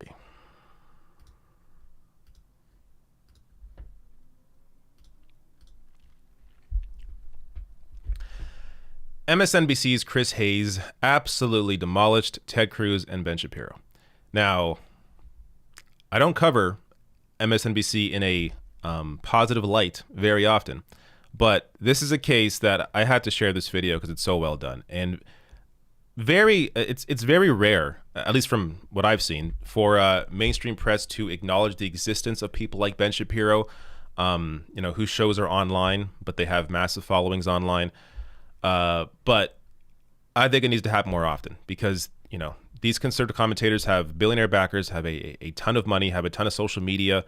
MSNBC's Chris Hayes absolutely demolished Ted Cruz and Ben Shapiro. Now, I don't cover MSNBC in a positive light very often, but this is a case that I had to share this video because it's so well done, and it's very rare, at least from what I've seen, for mainstream press to acknowledge the existence of people like Ben Shapiro, whose shows are online, but they have massive followings online. But I think it needs to happen more often because, these conservative commentators have billionaire backers, have a ton of money, have a ton of social media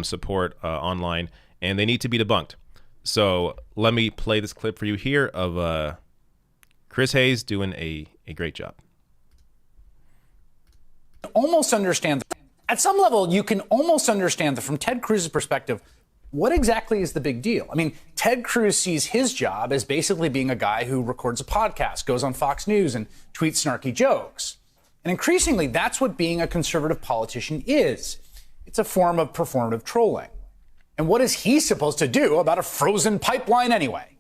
support online, and they need to be debunked. So let me play this clip for you here of Chris Hayes doing a great job. Almost understand. At some level, you can almost understand that from Ted Cruz's perspective, what exactly is the big deal? I mean, Ted Cruz sees his job as basically being a guy who records a podcast, goes on Fox News, and tweets snarky jokes. And increasingly, that's what being a conservative politician is. It's a form of performative trolling. And what is he supposed to do about a frozen pipeline anyway?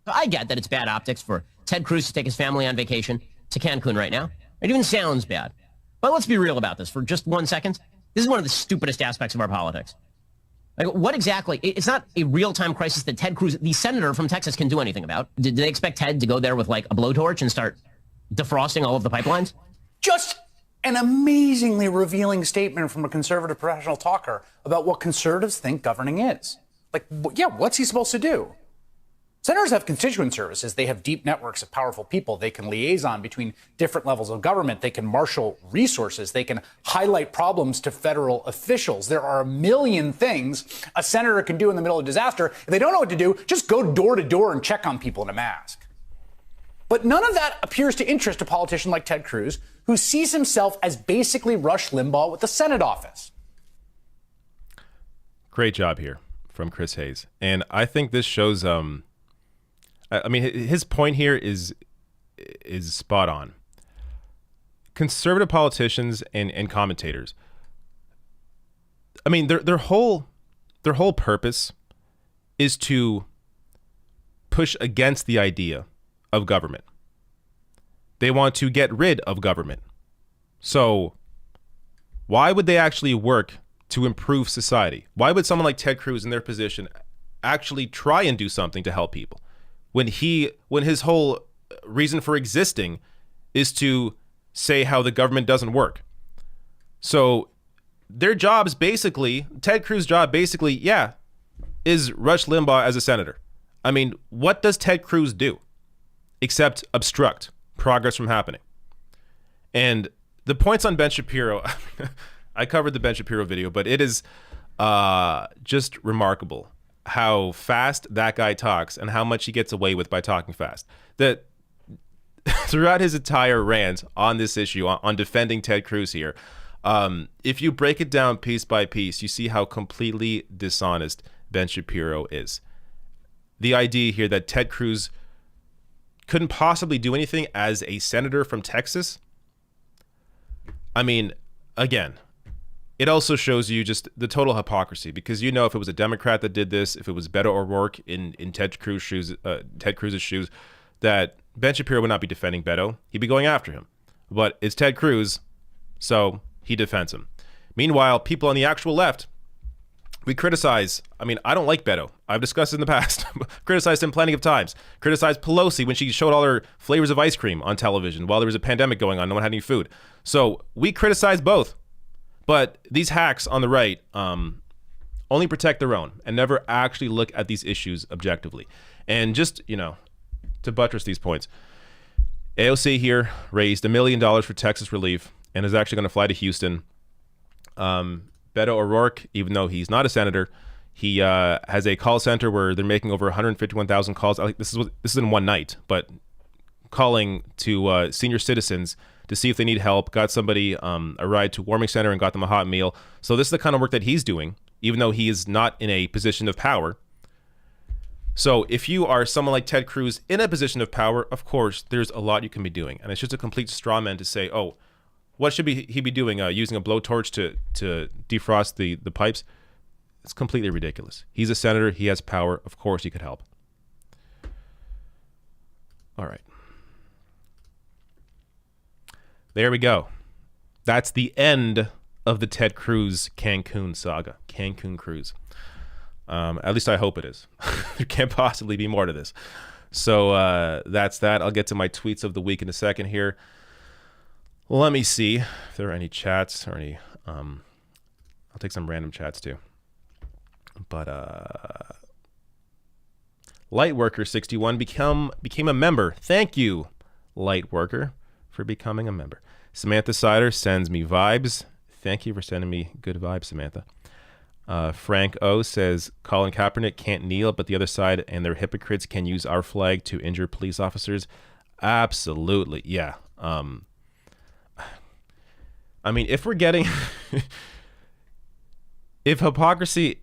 I get that it's bad optics for Ted Cruz to take his family on vacation to Cancun right now. It even sounds bad. But let's be real about this for just 1 second. This is one of the stupidest aspects of our politics. Like, what exactly? It's not a real-time crisis that Ted Cruz, the senator from Texas, can do anything about. Did they expect Ted to go there with, like, a blowtorch and start defrosting all of the pipelines? Just an amazingly revealing statement from a conservative professional talker about what conservatives think governing is. Like, yeah, what's he supposed to do? Senators have constituent services. They have deep networks of powerful people. They can liaison between different levels of government. They can marshal resources. They can highlight problems to federal officials. There are a million things a senator can do in the middle of disaster. If they don't know what to do, just go door to door and check on people in a mask. But none of that appears to interest a politician like Ted Cruz, who sees himself as basically Rush Limbaugh with the Senate office. Great job here from Chris Hayes. And I think this shows, I mean, his point here is spot on. Conservative politicians and commentators, I mean, their whole purpose is to push against the idea of government. They want to get rid of government. So why would they actually work to improve society? Why would someone like Ted Cruz in their position actually try and do something to help people when his whole reason for existing is to say how the government doesn't work? So their jobs basically, Ted Cruz's job basically, yeah, is Rush Limbaugh as a senator. I mean, what does Ted Cruz do except obstruct progress from happening? And the points on Ben Shapiro, I covered the Ben Shapiro video, but it is just remarkable how fast that guy talks and how much he gets away with by talking fast. That throughout his entire rant on this issue, on defending Ted Cruz here, if you break it down piece by piece, you see how completely dishonest Ben Shapiro is. The idea here that Ted Cruz couldn't possibly do anything as a senator from Texas. I mean, again, it also shows you just the total hypocrisy, because you know if it was a Democrat that did this, if it was Beto O'Rourke in Ted Cruz's shoes, that Ben Shapiro would not be defending Beto. He'd be going after him. But it's Ted Cruz, so he defends him. Meanwhile, people on the actual left, we criticize. I mean, I don't like Beto. I've discussed it in the past. Criticized him plenty of times. Criticized Pelosi when she showed all her flavors of ice cream on television while there was a pandemic going on. No one had any food. So we criticize both. But these hacks on the right only protect their own and never actually look at these issues objectively. And just, to buttress these points, AOC here raised $1 million for Texas relief and is actually going to fly to Houston. Beto O'Rourke, even though he's not a senator, he has a call center where they're making over 151,000 calls. This is in one night, but calling to senior citizens to see if they need help. Got somebody a ride to a warming center and got them a hot meal. So this is the kind of work that he's doing, even though he is not in a position of power. So if you are someone like Ted Cruz in a position of power, of course, there's a lot you can be doing. And it's just a complete straw man to say, oh, what should he be doing? Using a blowtorch to defrost the pipes? It's completely ridiculous. He's a senator. He has power. Of course he could help. All right. There we go. That's the end of the Ted Cruz Cancun saga. Cancun Cruz. At least I hope it is. There can't possibly be more to this. So that's that. I'll get to my tweets of the week in a second here. Let me see if there are any chats or any. I'll take some random chats too. But Lightworker61 became a member. Thank you, Lightworker, for becoming a member. Samantha Sider sends me vibes. Thank you for sending me good vibes, Samantha. Frank O says Colin Kaepernick can't kneel, but the other side and their hypocrites can use our flag to injure police officers. Absolutely, yeah. I mean, if we're getting, if hypocrisy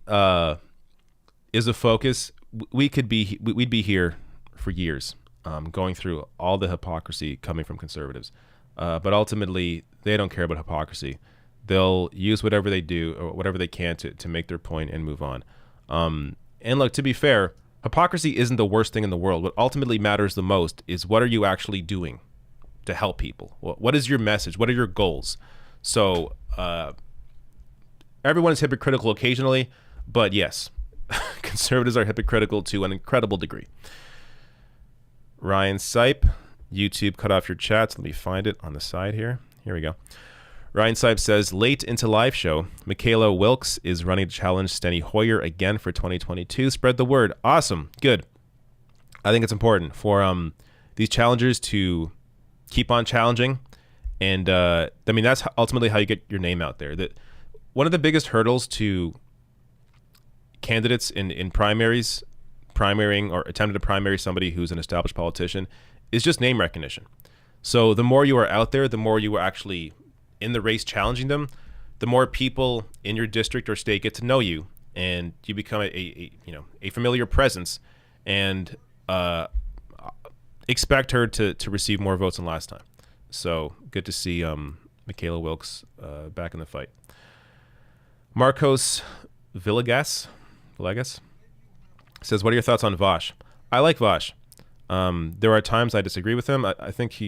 is a focus, we'd be here for years, going through all the hypocrisy coming from conservatives. But ultimately, they don't care about hypocrisy. They'll use whatever they do or whatever they can to make their point and move on. And look, to be fair, hypocrisy isn't the worst thing in the world. What ultimately matters the most is what are you actually doing to help people? What is your message? What are your goals? So everyone is hypocritical occasionally, but yes, conservatives are hypocritical to an incredible degree. Ryan Sipe, YouTube cut off your chats. Let me find it on the side here. Here we go. Ryan Sipe says, late into live show, Michaela Wilkes is running to challenge Steny Hoyer again for 2022. Spread the word. Awesome. Good. I think it's important for these challengers to keep on challenging. And I mean, that's ultimately how you get your name out there. One of the biggest hurdles to candidates in primaries, primarying or attempting to primary somebody who's an established politician, is just name recognition. So the more you are out there, the more you are actually in the race challenging them, the more people in your district or state get to know you, and you become a familiar presence, and expect her to receive more votes than last time. So good to see Michaela Wilkes back in the fight. Marcos Villegas says, what are your thoughts on Vosh? I like Vosh. There are times I disagree with him. I think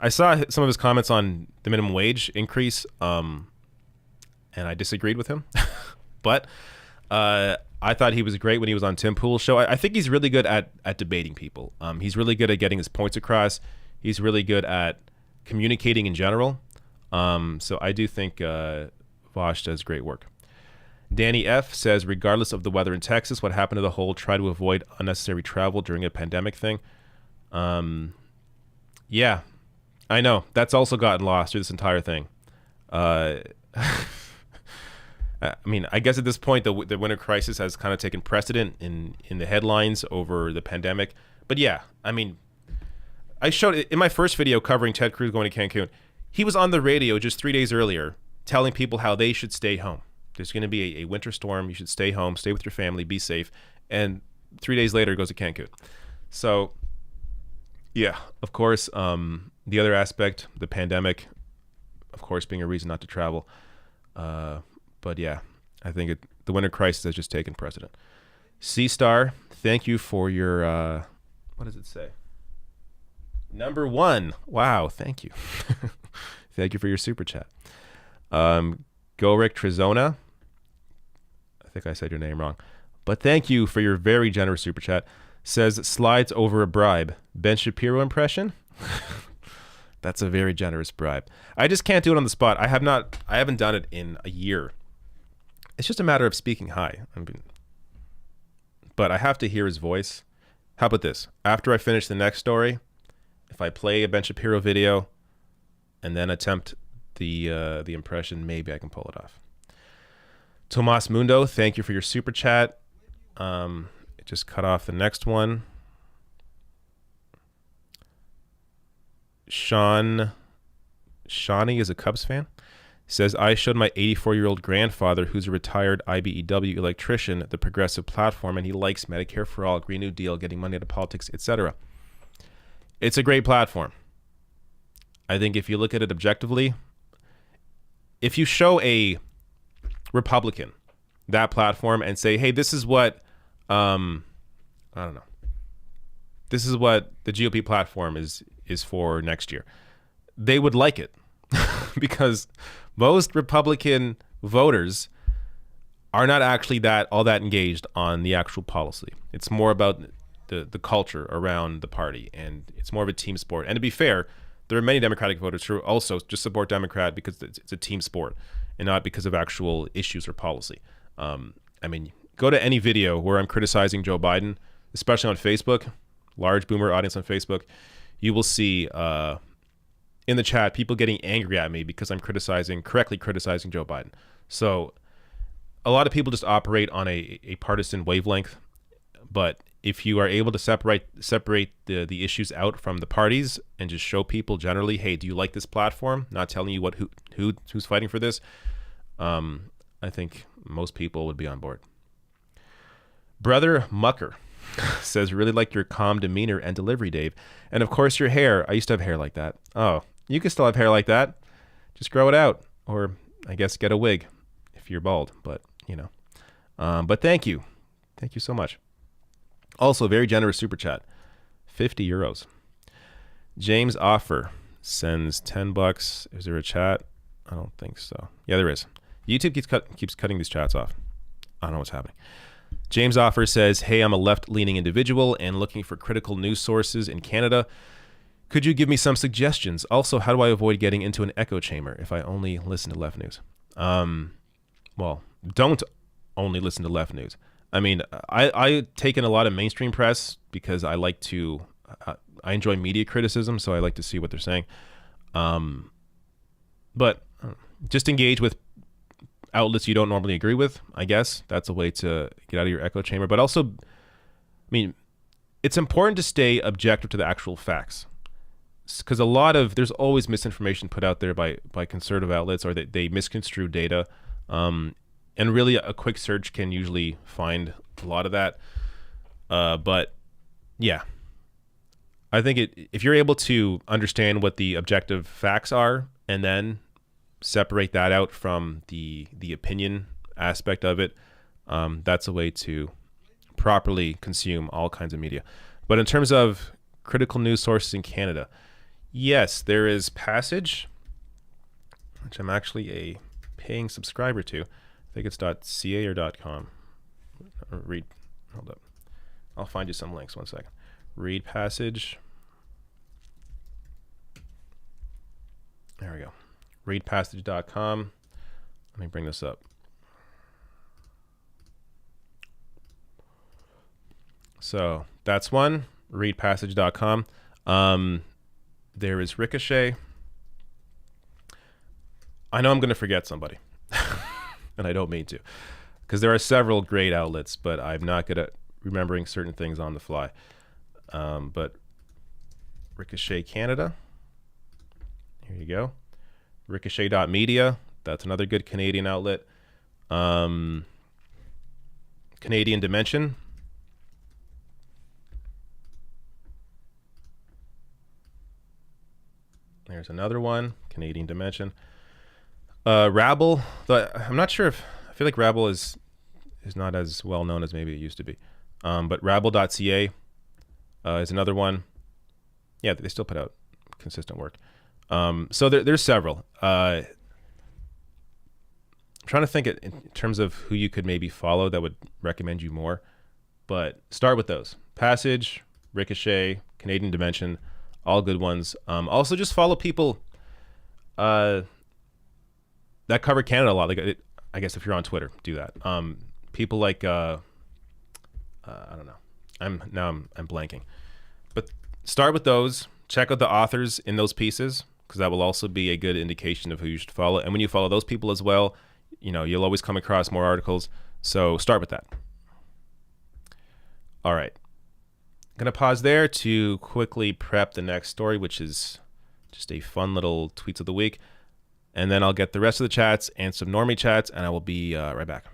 I saw some of his comments on the minimum wage increase, and I disagreed with him. But I thought he was great when he was on Tim Pool's show. I think he's really good at debating people. He's really good at getting his points across. He's really good at communicating in general. So I do think Vosh does great work. Danny F. says, regardless of the weather in Texas, what happened to the whole try to avoid unnecessary travel during a pandemic thing? Yeah, I know. That's also gotten lost through this entire thing. I mean, I guess at this point, the winter crisis has kind of taken precedent in the headlines over the pandemic. But yeah, I mean, I showed it in my first video covering Ted Cruz going to Cancun. He was on the radio just 3 days earlier telling people how they should stay home. There's going to be a winter storm. You should stay home, stay with your family, be safe. And 3 days later, it goes to Cancun. So, yeah, of course, the other aspect, the pandemic, of course, being a reason not to travel. But yeah, I think the winter crisis has just taken precedent. C-Star, thank you for your, what does it say? Number 1. Wow, thank you. Thank you for your super chat. Gorik Trizona, I think I said your name wrong, but thank you for your very generous super chat. Says, slides over a bribe. Ben Shapiro impression? That's a very generous bribe. I just can't do it on the spot. I haven't done it in a year. It's just a matter of speaking high. But I have to hear his voice. How about this? After I finish the next story, if I play a Ben Shapiro video and then attempt the impression, maybe I can pull it off. Tomas Mundo, thank you for your super chat. It just cut off the next one. Shawnee is a Cubs fan. Says, I showed my 84-year-old grandfather, who's a retired IBEW electrician, the progressive platform, and he likes Medicare for All, Green New Deal, getting money out of politics, etc. It's a great platform. I think if you look at it objectively, if you show a Republican that platform and say, hey, this is what, I don't know, this is what the GOP platform is for next year, they would like it. Because most Republican voters are not actually all that engaged on the actual policy. It's more about the culture around the party, and it's more of a team sport. And to be fair, there are many Democratic voters who also just support Democrat because it's a team sport and not because of actual issues or policy. I mean, go to any video where I'm criticizing Joe Biden, especially on Facebook, large boomer audience on Facebook, you will see in the chat people getting angry at me because I'm correctly criticizing Joe Biden. So a lot of people just operate on a partisan wavelength, but if you are able to separate the issues out from the parties and just show people generally, hey, do you like this platform? Not telling you who's fighting for this. I think most people would be on board. Brother Mucker says, really like your calm demeanor and delivery, Dave. And of course your hair. I used to have hair like that. Oh, you can still have hair like that. Just grow it out. Or I guess get a wig if you're bald. But, but thank you. Thank you so much. Also, very generous super chat. 50 euros. James Offer sends $10. Is there a chat? I don't think so. Yeah, there is. YouTube keeps cutting these chats off. I don't know what's happening. James Offer says, hey, I'm a left-leaning individual and looking for critical news sources in Canada. Could you give me some suggestions? Also, how do I avoid getting into an echo chamber if I only listen to left news? Well, don't only listen to left news. I mean, I take in a lot of mainstream press because I like to, I enjoy media criticism, so I like to see what they're saying. But just engage with outlets you don't normally agree with, I guess. That's a way to get out of your echo chamber. But also, I mean, it's important to stay objective to the actual facts. Because there's always misinformation put out there by conservative outlets, or they misconstrue data. And really a quick search can usually find a lot of that. But yeah, I think if you're able to understand what the objective facts are and then separate that out from the opinion aspect of it, that's a way to properly consume all kinds of media. But in terms of critical news sources in Canada, yes, there is Passage, which I'm actually a paying subscriber to. I think it's .ca or .com. Hold up. I'll find you some links. 1 second. Read Passage. There we go. Readpassage.com. Let me bring this up. So that's one. Readpassage.com. There is Ricochet. I know I'm going to forget somebody. And I don't mean to, because there are several great outlets, but I'm not good at remembering certain things on the fly. But Ricochet Canada, here you go. Ricochet.media, that's another good Canadian outlet. Canadian Dimension. There's another one, Canadian Dimension. Rabble, I'm not sure if, I feel like Rabble is not as well known as maybe it used to be. But rabble.ca is another one. Yeah, they still put out consistent work. So there's several. I'm trying to think in terms of who you could maybe follow that would recommend you more. But start with those. Passage, Ricochet, Canadian Dimension, all good ones. Also, just follow people that cover Canada a lot. Like, I guess if you're on Twitter, do that. People like I don't know. I'm blanking. But start with those. Check out the authors in those pieces, because that will also be a good indication of who you should follow. And when you follow those people as well, you'll always come across more articles. So start with that. All right. I'm going to pause there to quickly prep the next story, which is just a fun little tweets of the week. And then I'll get the rest of the chats and some normie chats, and I will be right back.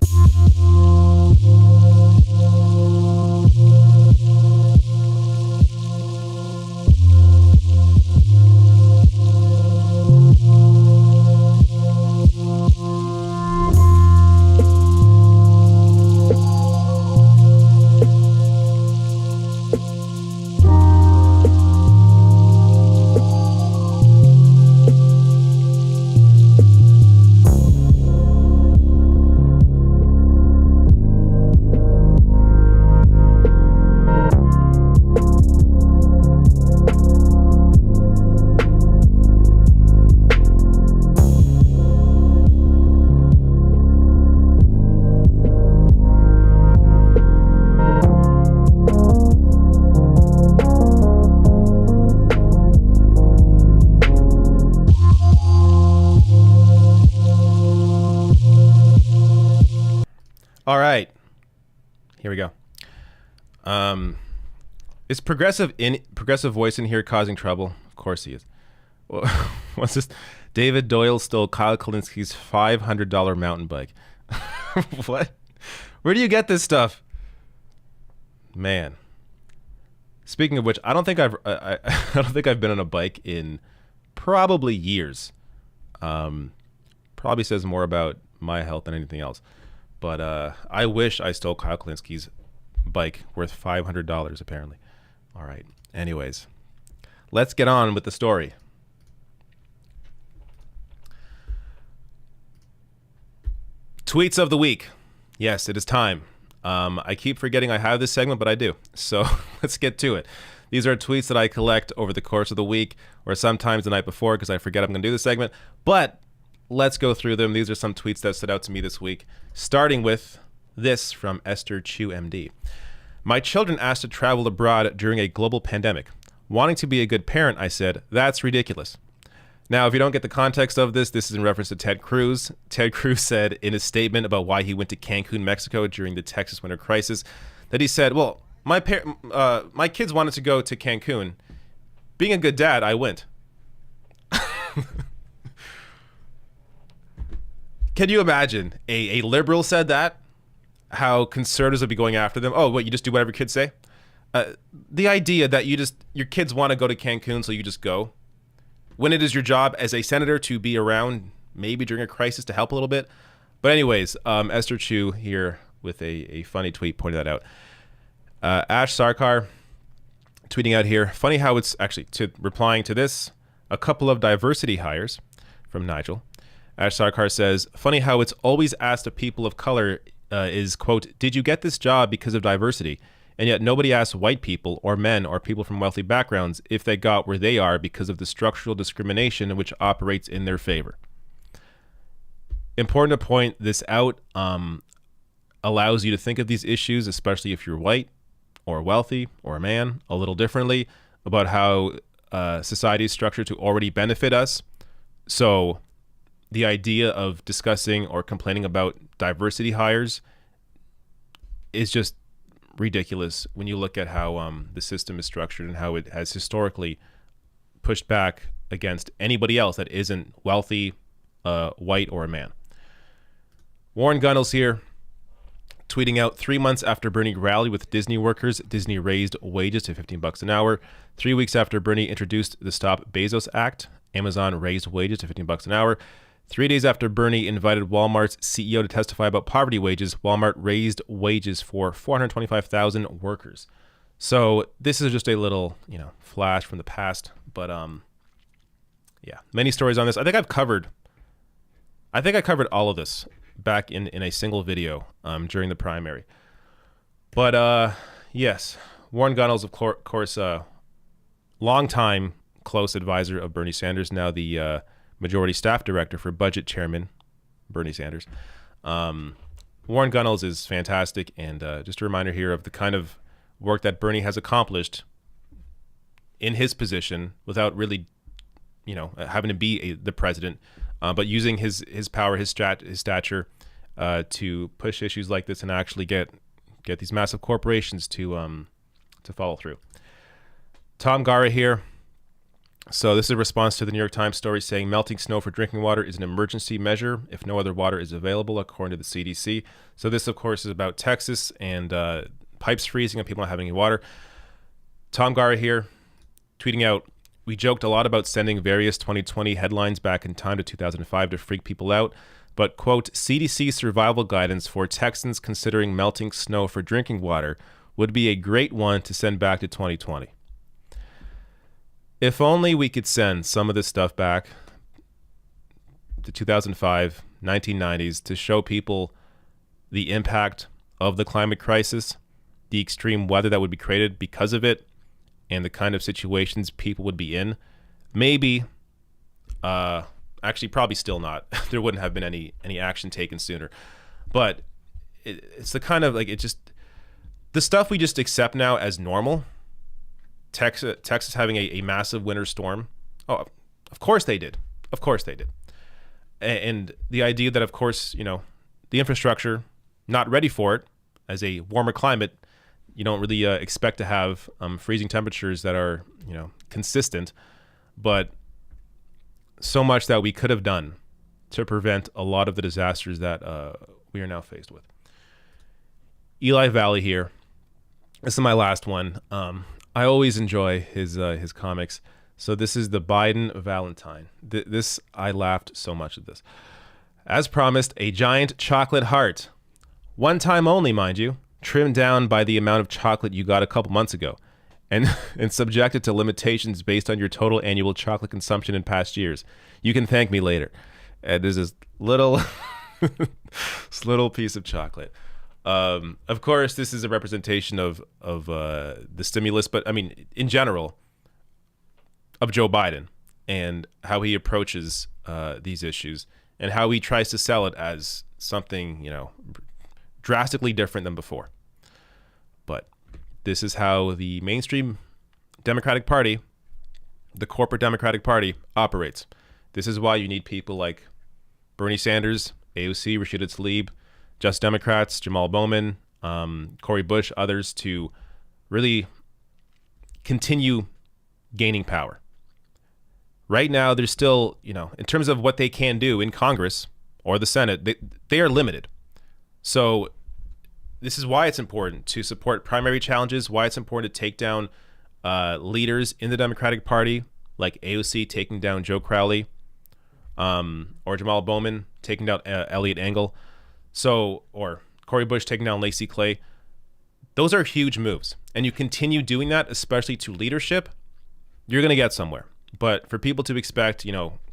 All right, here we go. Is progressive voice in here causing trouble? Of course he is. What's this? David Doyle stole Kyle Kalinski's $500 mountain bike. What? Where do you get this stuff? Man. Speaking of which, I don't think I've been on a bike in probably years. Probably says more about my health than anything else. But I wish I stole Kyle Kalinski's bike worth $500 apparently. All right. Anyways, let's get on with the story. Tweets of the week. Yes, it is time. I keep forgetting I have this segment, but I do. So let's get to it. These are tweets that I collect over the course of the week, or sometimes the night before because I forget I'm going to do the segment. But let's go through them. These are some tweets that stood out to me this week, starting with this from Esther Chu, MD. My children asked to travel abroad during a global pandemic. Wanting to be a good parent, I said, that's ridiculous. Now, if you don't get the context of this, this is in reference to Ted Cruz. Ted Cruz said in a statement about why he went to Cancun, Mexico during the Texas winter crisis, that he said, well, my kids wanted to go to Cancun. Being a good dad, I went. Can you imagine a liberal said that? How conservatives would be going after them. Oh, what, you just do whatever kids say? The idea that your kids want to go to Cancun, so you just go. When it is your job as a senator to be around, maybe during a crisis, to help a little bit. But anyways, Esther Chu here with a funny tweet pointed that out. Ash Sarkar tweeting out here, funny how it's actually, replying to this, a couple of diversity hires from Nigel. Ash Sarkar says, funny how it's always asked of people of color is, quote, did you get this job because of diversity? And yet nobody asks white people or men or people from wealthy backgrounds if they got where they are because of the structural discrimination which operates in their favor. Important to point this out, allows you to think of these issues, especially if you're white or wealthy or a man, a little differently about how society is structured to already benefit us. So the idea of discussing or complaining about diversity hires is just ridiculous when you look at how the system is structured and how it has historically pushed back against anybody else that isn't wealthy, white, or a man. Warren Gunnels here, tweeting out 3 months after Bernie rallied with Disney workers, Disney raised wages to $15 an hour. 3 weeks after Bernie introduced the Stop Bezos Act, Amazon raised wages to $15 an hour. 3 days after Bernie invited Walmart's CEO to testify about poverty wages, Walmart raised wages for 425,000 workers. So this is just a little, flash from the past. But yeah, many stories on this. I think I covered all of this back in a single video during the primary. But yes, Warren Gunnels, of course, longtime close advisor of Bernie Sanders, now the majority staff director for budget chairman Bernie Sanders. Warren Gunnels is fantastic, and just a reminder here of the kind of work that Bernie has accomplished in his position without really, having to be the president, but using his power, his stature to push issues like this and actually get these massive corporations to follow through. Tom Gara here. So this is a response to the New York Times story saying melting snow for drinking water is an emergency measure if no other water is available, according to the CDC. So this, of course, is about Texas and pipes freezing and people not having any water. Tom Gara here, tweeting out, we joked a lot about sending various 2020 headlines back in time to 2005 to freak people out. But, quote, CDC survival guidance for Texans considering melting snow for drinking water would be a great one to send back to 2020. If only we could send some of this stuff back to 2005, 1990s to show people the impact of the climate crisis, the extreme weather that would be created because of it, and the kind of situations people would be in. Maybe, actually probably still not. There wouldn't have been any action taken sooner. But it's the kind of the stuff we just accept now as normal. Texas having a massive winter storm. Oh, of course they did. Of course they did. And the idea that, of course, the infrastructure, not ready for it as a warmer climate, you don't really expect to have freezing temperatures that are, consistent. But so much that we could have done to prevent a lot of the disasters that we are now faced with. Eli Valley here. This is my last one. I always enjoy his comics. So this is the Biden Valentine. I laughed so much at this. As promised, a giant chocolate heart. One time only, mind you, trimmed down by the amount of chocolate you got a couple months ago, and subjected to limitations based on your total annual chocolate consumption in past years. You can thank me later. There's this little This little piece of chocolate. Of course, this is a representation of the stimulus, but I mean, in general, of Joe Biden and how he approaches these issues and how he tries to sell it as something, drastically different than before. But this is how the mainstream Democratic Party, the corporate Democratic Party, operates. This is why you need people like Bernie Sanders, AOC, Rashida Tlaib, Just Democrats, Jamal Bowman, Cori Bush, others to really continue gaining power. Right now, there's still, in terms of what they can do in Congress or the Senate, they are limited. So this is why it's important to support primary challenges, why it's important to take down leaders in the Democratic Party, like AOC taking down Joe Crowley, or Jamal Bowman taking down Elliot Engel, or Cori Bush taking down Lacey Clay. Those are huge moves. And you continue doing that, especially to leadership, you're going to get somewhere. But for people to expect,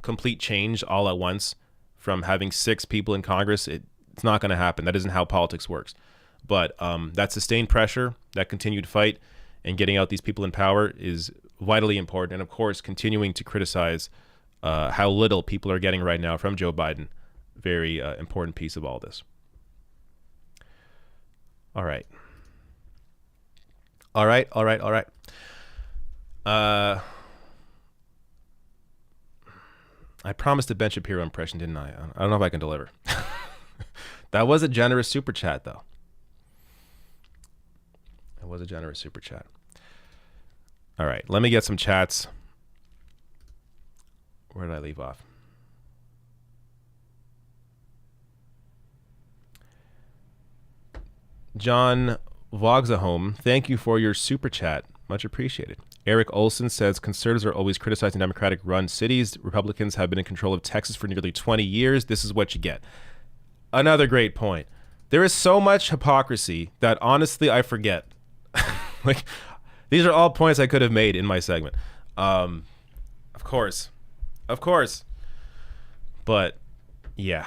complete change all at once from having 6 people in Congress, it's not going to happen. That isn't how politics works. But that sustained pressure, that continued fight, and getting out these people in power is vitally important. And of course, continuing to criticize how little people are getting right now from Joe Biden, very important piece of all this. All right. I promised a Ben Shapiro impression, didn't I? I don't know if I can deliver. That was a generous super chat, though. It was a generous super chat. All right, let me get some chats. Where did I leave off? John Vogsahome, thank you for your super chat. Much appreciated. Eric Olson says conservatives are always criticizing Democratic-run cities. Republicans have been in control of Texas for nearly 20 years. This is what you get. Another great point. There is so much hypocrisy that honestly I forget. Like, these are all points I could have made in my segment. Of course. But yeah,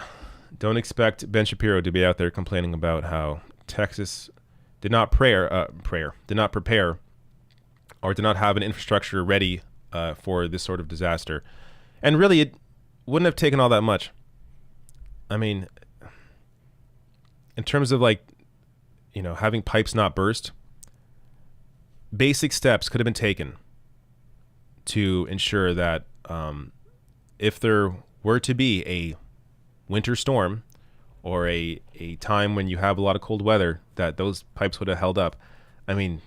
don't expect Ben Shapiro to be out there complaining about how Texas did not prepare, or did not have an infrastructure ready for this sort of disaster. And really, it wouldn't have taken all that much. I mean, in terms of having pipes not burst, basic steps could have been taken to ensure that if there were to be a winter storm or a time when you have a lot of cold weather, that those pipes would have held up. I mean,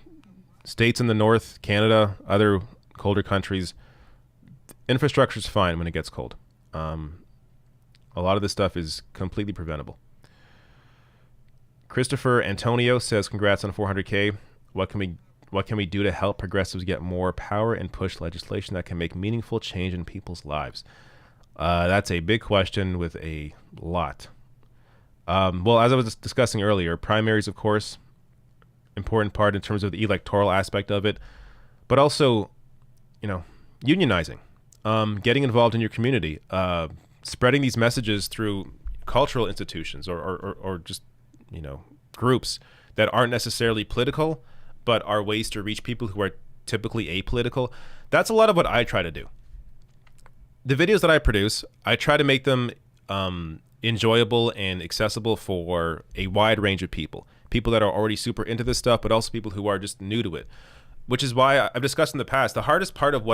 states in the north, Canada, other colder countries, infrastructure is fine when it gets cold. A lot of this stuff is completely preventable. Christopher Antonio says, congrats on 400K. What can we do to help progressives get more power and push legislation that can make meaningful change in people's lives? That's a big question with a lot. Well, as I was discussing earlier, primaries, of course, important part in terms of the electoral aspect of it, but also, unionizing, getting involved in your community, spreading these messages through cultural institutions or just, groups that aren't necessarily political, but are ways to reach people who are typically apolitical. That's a lot of what I try to do. The videos that I produce, I try to make them enjoyable and accessible for a wide range of people that are already super into this stuff, but also people who are just new to it, which is why I've discussed in the past, the hardest part of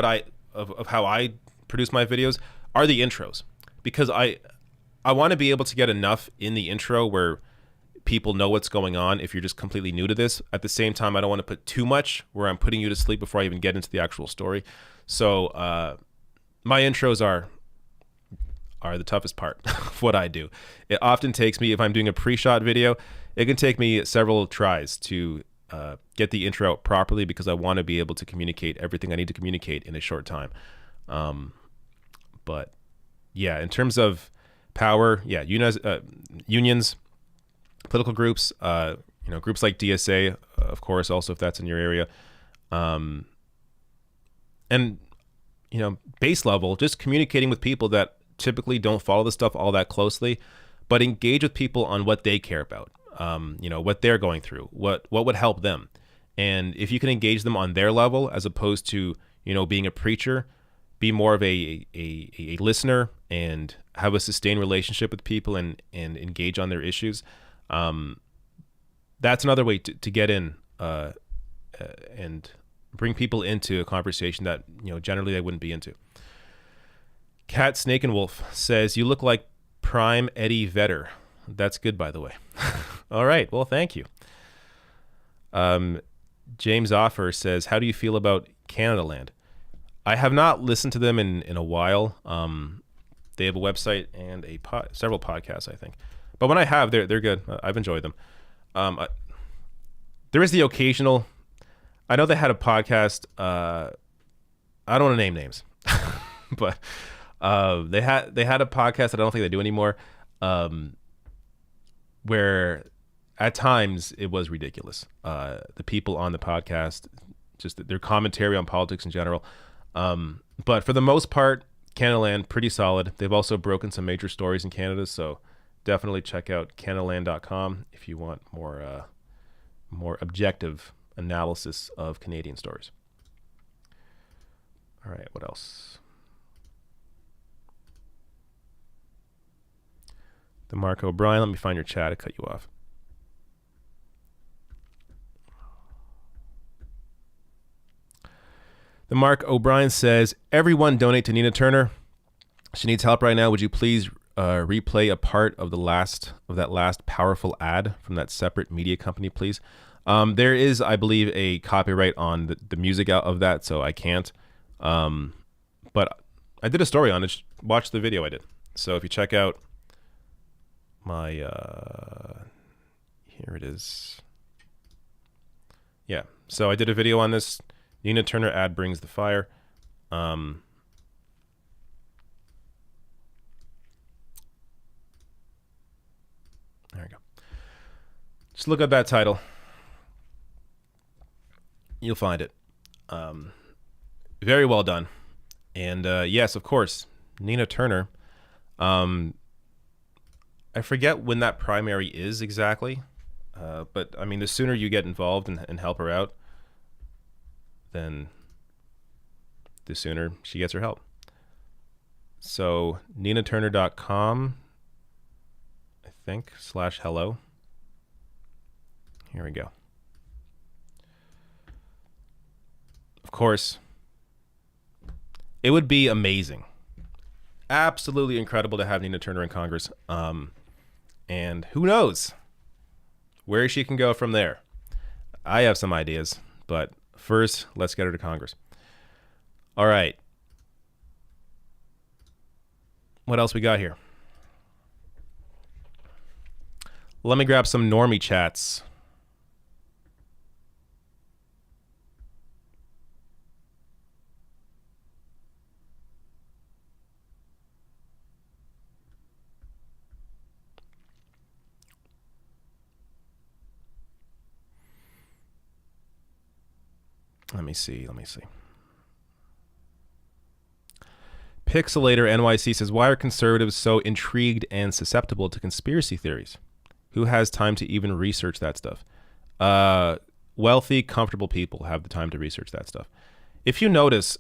how I produce my videos are the intros, because I want to be able to get enough in the intro where people know what's going on if you're just completely new to this. At the same time, I don't want to put too much where I'm putting you to sleep before I even get into the actual story. So my intros are the toughest part of what I do. It often takes me, if I'm doing a pre-shot video, it can take me several tries to get the intro out properly, because I want to be able to communicate everything I need to communicate in a short time. But yeah, in terms of power, yeah, unions, political groups, groups like DSA, of course, also if that's in your area, and base level, just communicating with people that typically don't follow this stuff all that closely, but engage with people on what they care about, what they're going through, what would help them. And if you can engage them on their level, as opposed to, being a preacher, be more of a listener and have a sustained relationship with people and engage on their issues. That's another way to get in and bring people into a conversation that, generally they wouldn't be into. Cat Snake and Wolf says, you look like prime Eddie Vedder. That's good, by the way. All right. Well, thank you. James Offer says, how do you feel about Canada Land? I have not listened to them in a while. They have a website and several podcasts, I think. But when I have, they're good. I've enjoyed them. There is the occasional. I know they had a podcast. I don't want to name names, but they had a podcast that I don't think they do anymore. Where at times it was ridiculous. The people on the podcast, just their commentary on politics in general. But for the most part, Canada Land, pretty solid. They've also broken some major stories in Canada, so definitely check out CanadaLand.com if you want more objective analysis of Canadian stories. All right, what else? The Mark O'Brien, let me find your chat. I cut you off. The Mark O'Brien says, everyone donate to Nina Turner. She needs help right now. Would you please replay a part of that last powerful ad from that separate media company, please? There is, I believe, a copyright on the music out of that, so I can't. But I did a story on it. Watch the video I did. So if you check out my, here it is. Yeah, so I did a video on this. Nina Turner ad brings the fire. There we go. Just look at that title. You'll find it. Very well done. And yes, of course, Nina Turner. I forget when that primary is exactly. But I mean, the sooner you get involved and help her out, then the sooner she gets her help. So ninaturner.com, I think, /hello. Here we go. Of course, it would be amazing, absolutely incredible to have Nina Turner in Congress. And who knows where she can go from there. I have some ideas, but first, let's get her to Congress. All right. What else we got here? Let me grab some normie chats. Let me see. Pixelator NYC says, why are conservatives so intrigued and susceptible to conspiracy theories? Who has time to even research that stuff? Wealthy, comfortable people have the time to research that stuff. If you notice,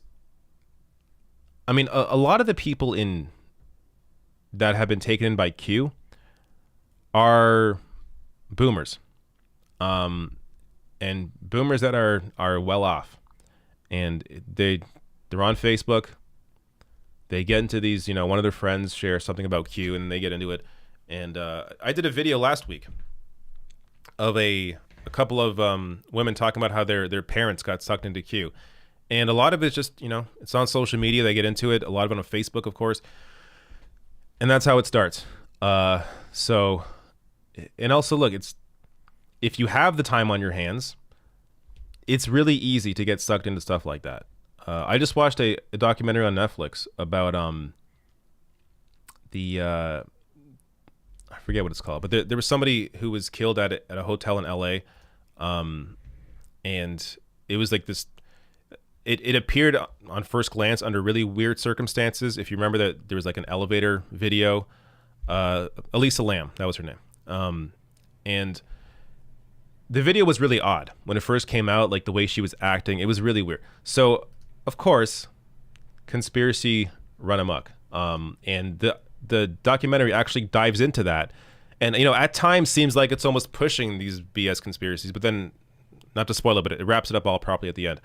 I mean, a lot of the people that have been taken in by Q are boomers. And boomers that are well off, and they're on Facebook. They get into these, one of their friends shares something about Q, and they get into it. And I did a video last week of a couple of women talking about how their parents got sucked into Q, and a lot of it's just it's on social media. They get into it. A lot of it on Facebook, of course, and that's how it starts. So, and also look, if you have the time on your hands, it's really easy to get sucked into stuff like that. I just watched a documentary on Netflix about I forget what it's called, but there was somebody who was killed at a hotel in LA, and it was like this. It appeared on first glance under really weird circumstances. If you remember that there was like an elevator video Elisa Lam, that was her name. And the video was really odd when it first came out, like the way she was acting. It was really weird. So, of course, conspiracy run amok. And the documentary actually dives into that. And, at times seems like it's almost pushing these BS conspiracies, but then, not to spoil it, but it wraps it up all properly at the end.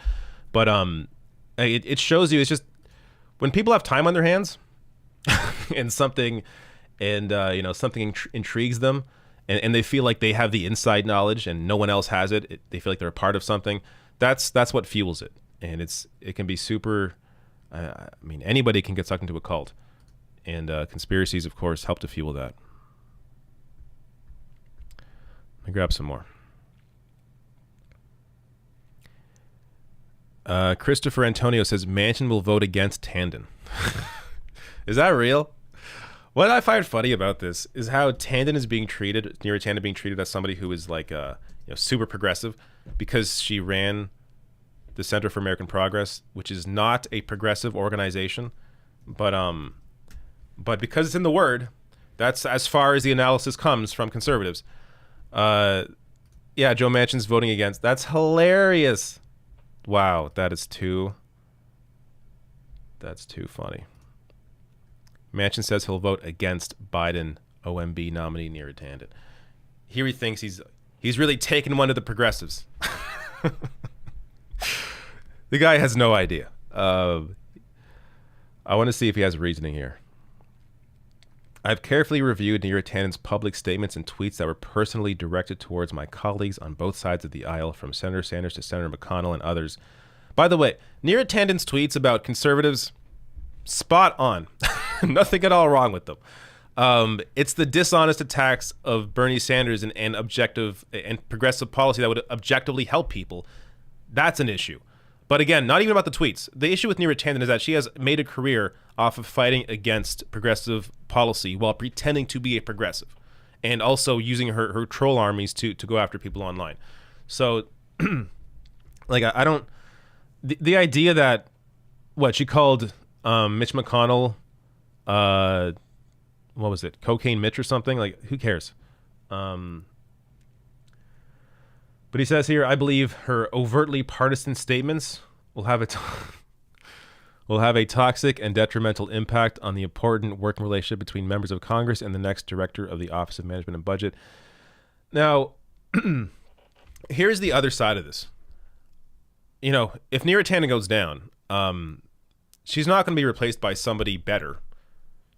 But it shows you, it's just, when people have time on their hands and something intrigues them, and they feel like they have the inside knowledge and no one else has it, they feel like they're a part of something. That's what fuels it. And it can be super, anybody can get sucked into a cult. And conspiracies, of course, help to fuel that. Let me grab some more. Christopher Antonio says Manchin will vote against Tandon. Is that real? What I find funny about this is how Tandon is being treated, Neera Tandon being treated as somebody who is like super progressive because she ran the Center for American Progress, which is not a progressive organization, but because it's in the word, that's as far as the analysis comes from conservatives. Joe Manchin's voting against. That's hilarious. Wow, that's too funny. Manchin says he'll vote against Biden OMB nominee Neera Tandon. Here he thinks he's really taken one to the progressives. The guy has no idea. I want to see if he has reasoning here. I've carefully reviewed Neera Tandon's public statements and tweets that were personally directed towards my colleagues on both sides of the aisle, from Senator Sanders to Senator McConnell and others. By the way, Neera Tandon's tweets about conservatives, spot on. Nothing at all wrong with them. It's the dishonest attacks of Bernie Sanders and objective and progressive policy that would objectively help people. That's an issue. But again, not even about the tweets. The issue with Neera Tandon is that she has made a career off of fighting against progressive policy while pretending to be a progressive, and also using her troll armies to go after people online. So, I don't. The idea that she called Mitch McConnell, what was it, Cocaine Mitch or something? Like, who cares? But he says here, I believe her overtly partisan statements will have a toxic and detrimental impact on the important working relationship between members of Congress and the next director of the Office of Management and Budget. Now, here's the other side of this. If Neera Tandon goes down, she's not going to be replaced by somebody better.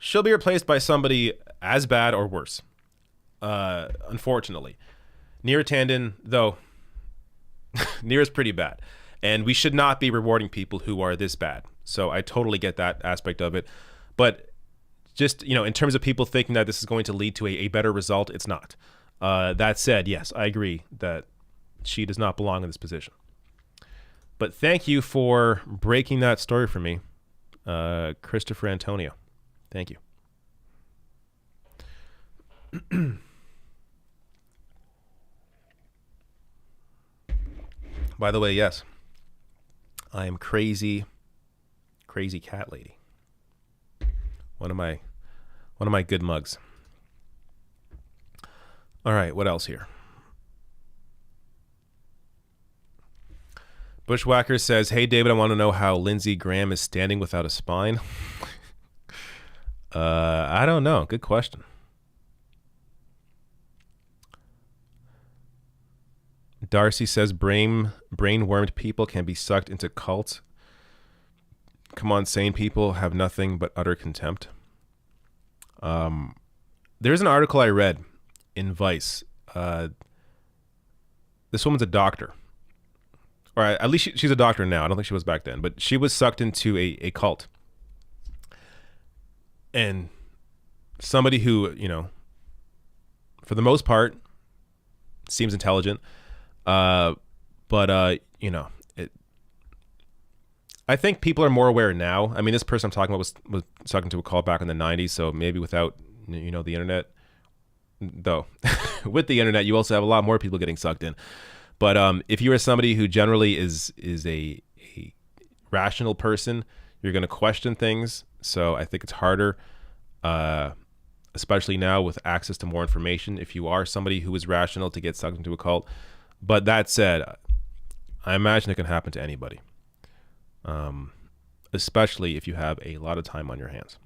She'll be replaced by somebody as bad or worse, unfortunately. Neera Tandon, though, Neera's pretty bad. And we should not be rewarding people who are this bad. So I totally get that aspect of it. But just, in terms of people thinking that this is going to lead to a better result, it's not. That said, yes, I agree that she does not belong in this position. But thank you for breaking that story for me, Christopher Antonio. Thank you. By the way, yes, I am crazy cat lady. One of my good mugs. All right, what else here? Bushwhacker says, hey, David, I want to know how Lindsey Graham is standing without a spine. I don't know. Good question. Darcy says, brain-wormed people can be sucked into cults. Come on, sane people have nothing but utter contempt. There's an article I read in Vice. This woman's a doctor. Or at least she's a doctor now. I don't think she was back then. But she was sucked into a cult. And somebody who, for the most part, seems intelligent. I think people are more aware now. I mean, this person I'm talking about was sucked into a cult back in the 90s. So maybe without, the internet, though, with the internet, you also have a lot more people getting sucked in. But if you are somebody who generally is a rational person, you're going to question things. So I think it's harder. I especially now with access to more information, if you are somebody who is rational to get sucked into a cult. But that said, I imagine it can happen to anybody, especially if you have a lot of time on your hands.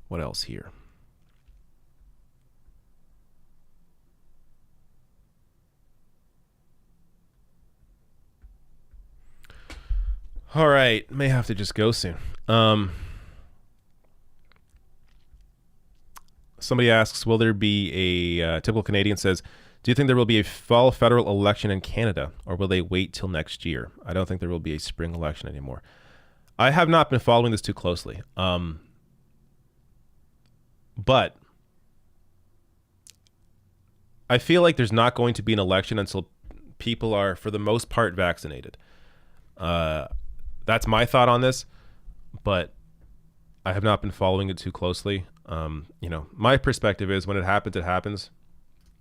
What else here? All right, may have to just go soon. Somebody asks, will there be a typical Canadian says, do you think there will be a fall federal election in Canada, or will they wait till next year? I don't think there will be a spring election anymore. I have not been following this too closely. But I feel like there's not going to be an election until people are, for the most part, vaccinated. That's my thought on this, but I have not been following it too closely. My perspective is when it happens, it happens.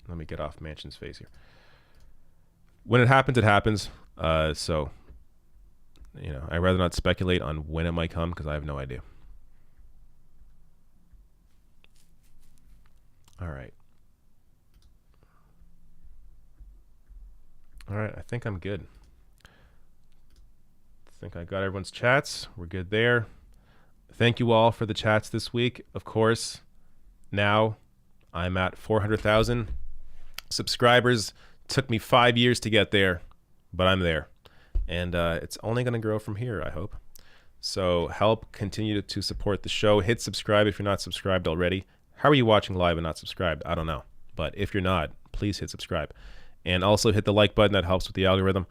Let me get off Manchin's face here. When it happens, it happens. So, I'd rather not speculate on when it might come because I have no idea. All right. I think I'm good. I think I got everyone's chats. We're good there. Thank you all for the chats this week. Of course, now I'm at 400,000 subscribers. Took me 5 years to get there, but I'm there. And it's only going to grow from here, I hope. So help continue to support the show. Hit subscribe if you're not subscribed already. How are you watching live and not subscribed? I don't know. But if you're not, please hit subscribe. And also hit the like button. That helps with the algorithm.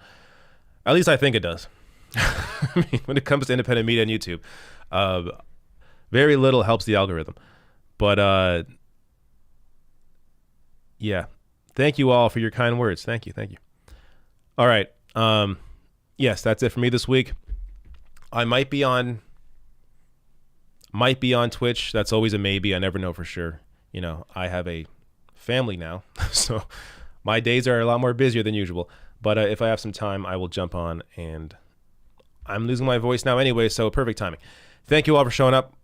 At least I think it does. I mean, when it comes to independent media and YouTube, very little helps the algorithm. But yeah, thank you all for your kind words. Thank you. All right. Yes, that's it for me this week. I might be on Twitch. That's always a maybe. I never know for sure. I have a family now, so my days are a lot more busier than usual. But if I have some time, I will jump on, and I'm losing my voice now anyway, so perfect timing. Thank you all for showing up.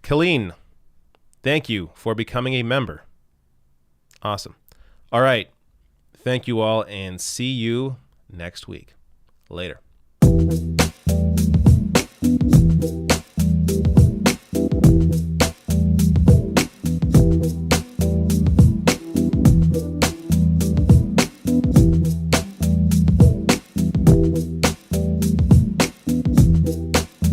Colleen, thank you for becoming a member. Awesome. All right. Thank you all, and see you next week. Later.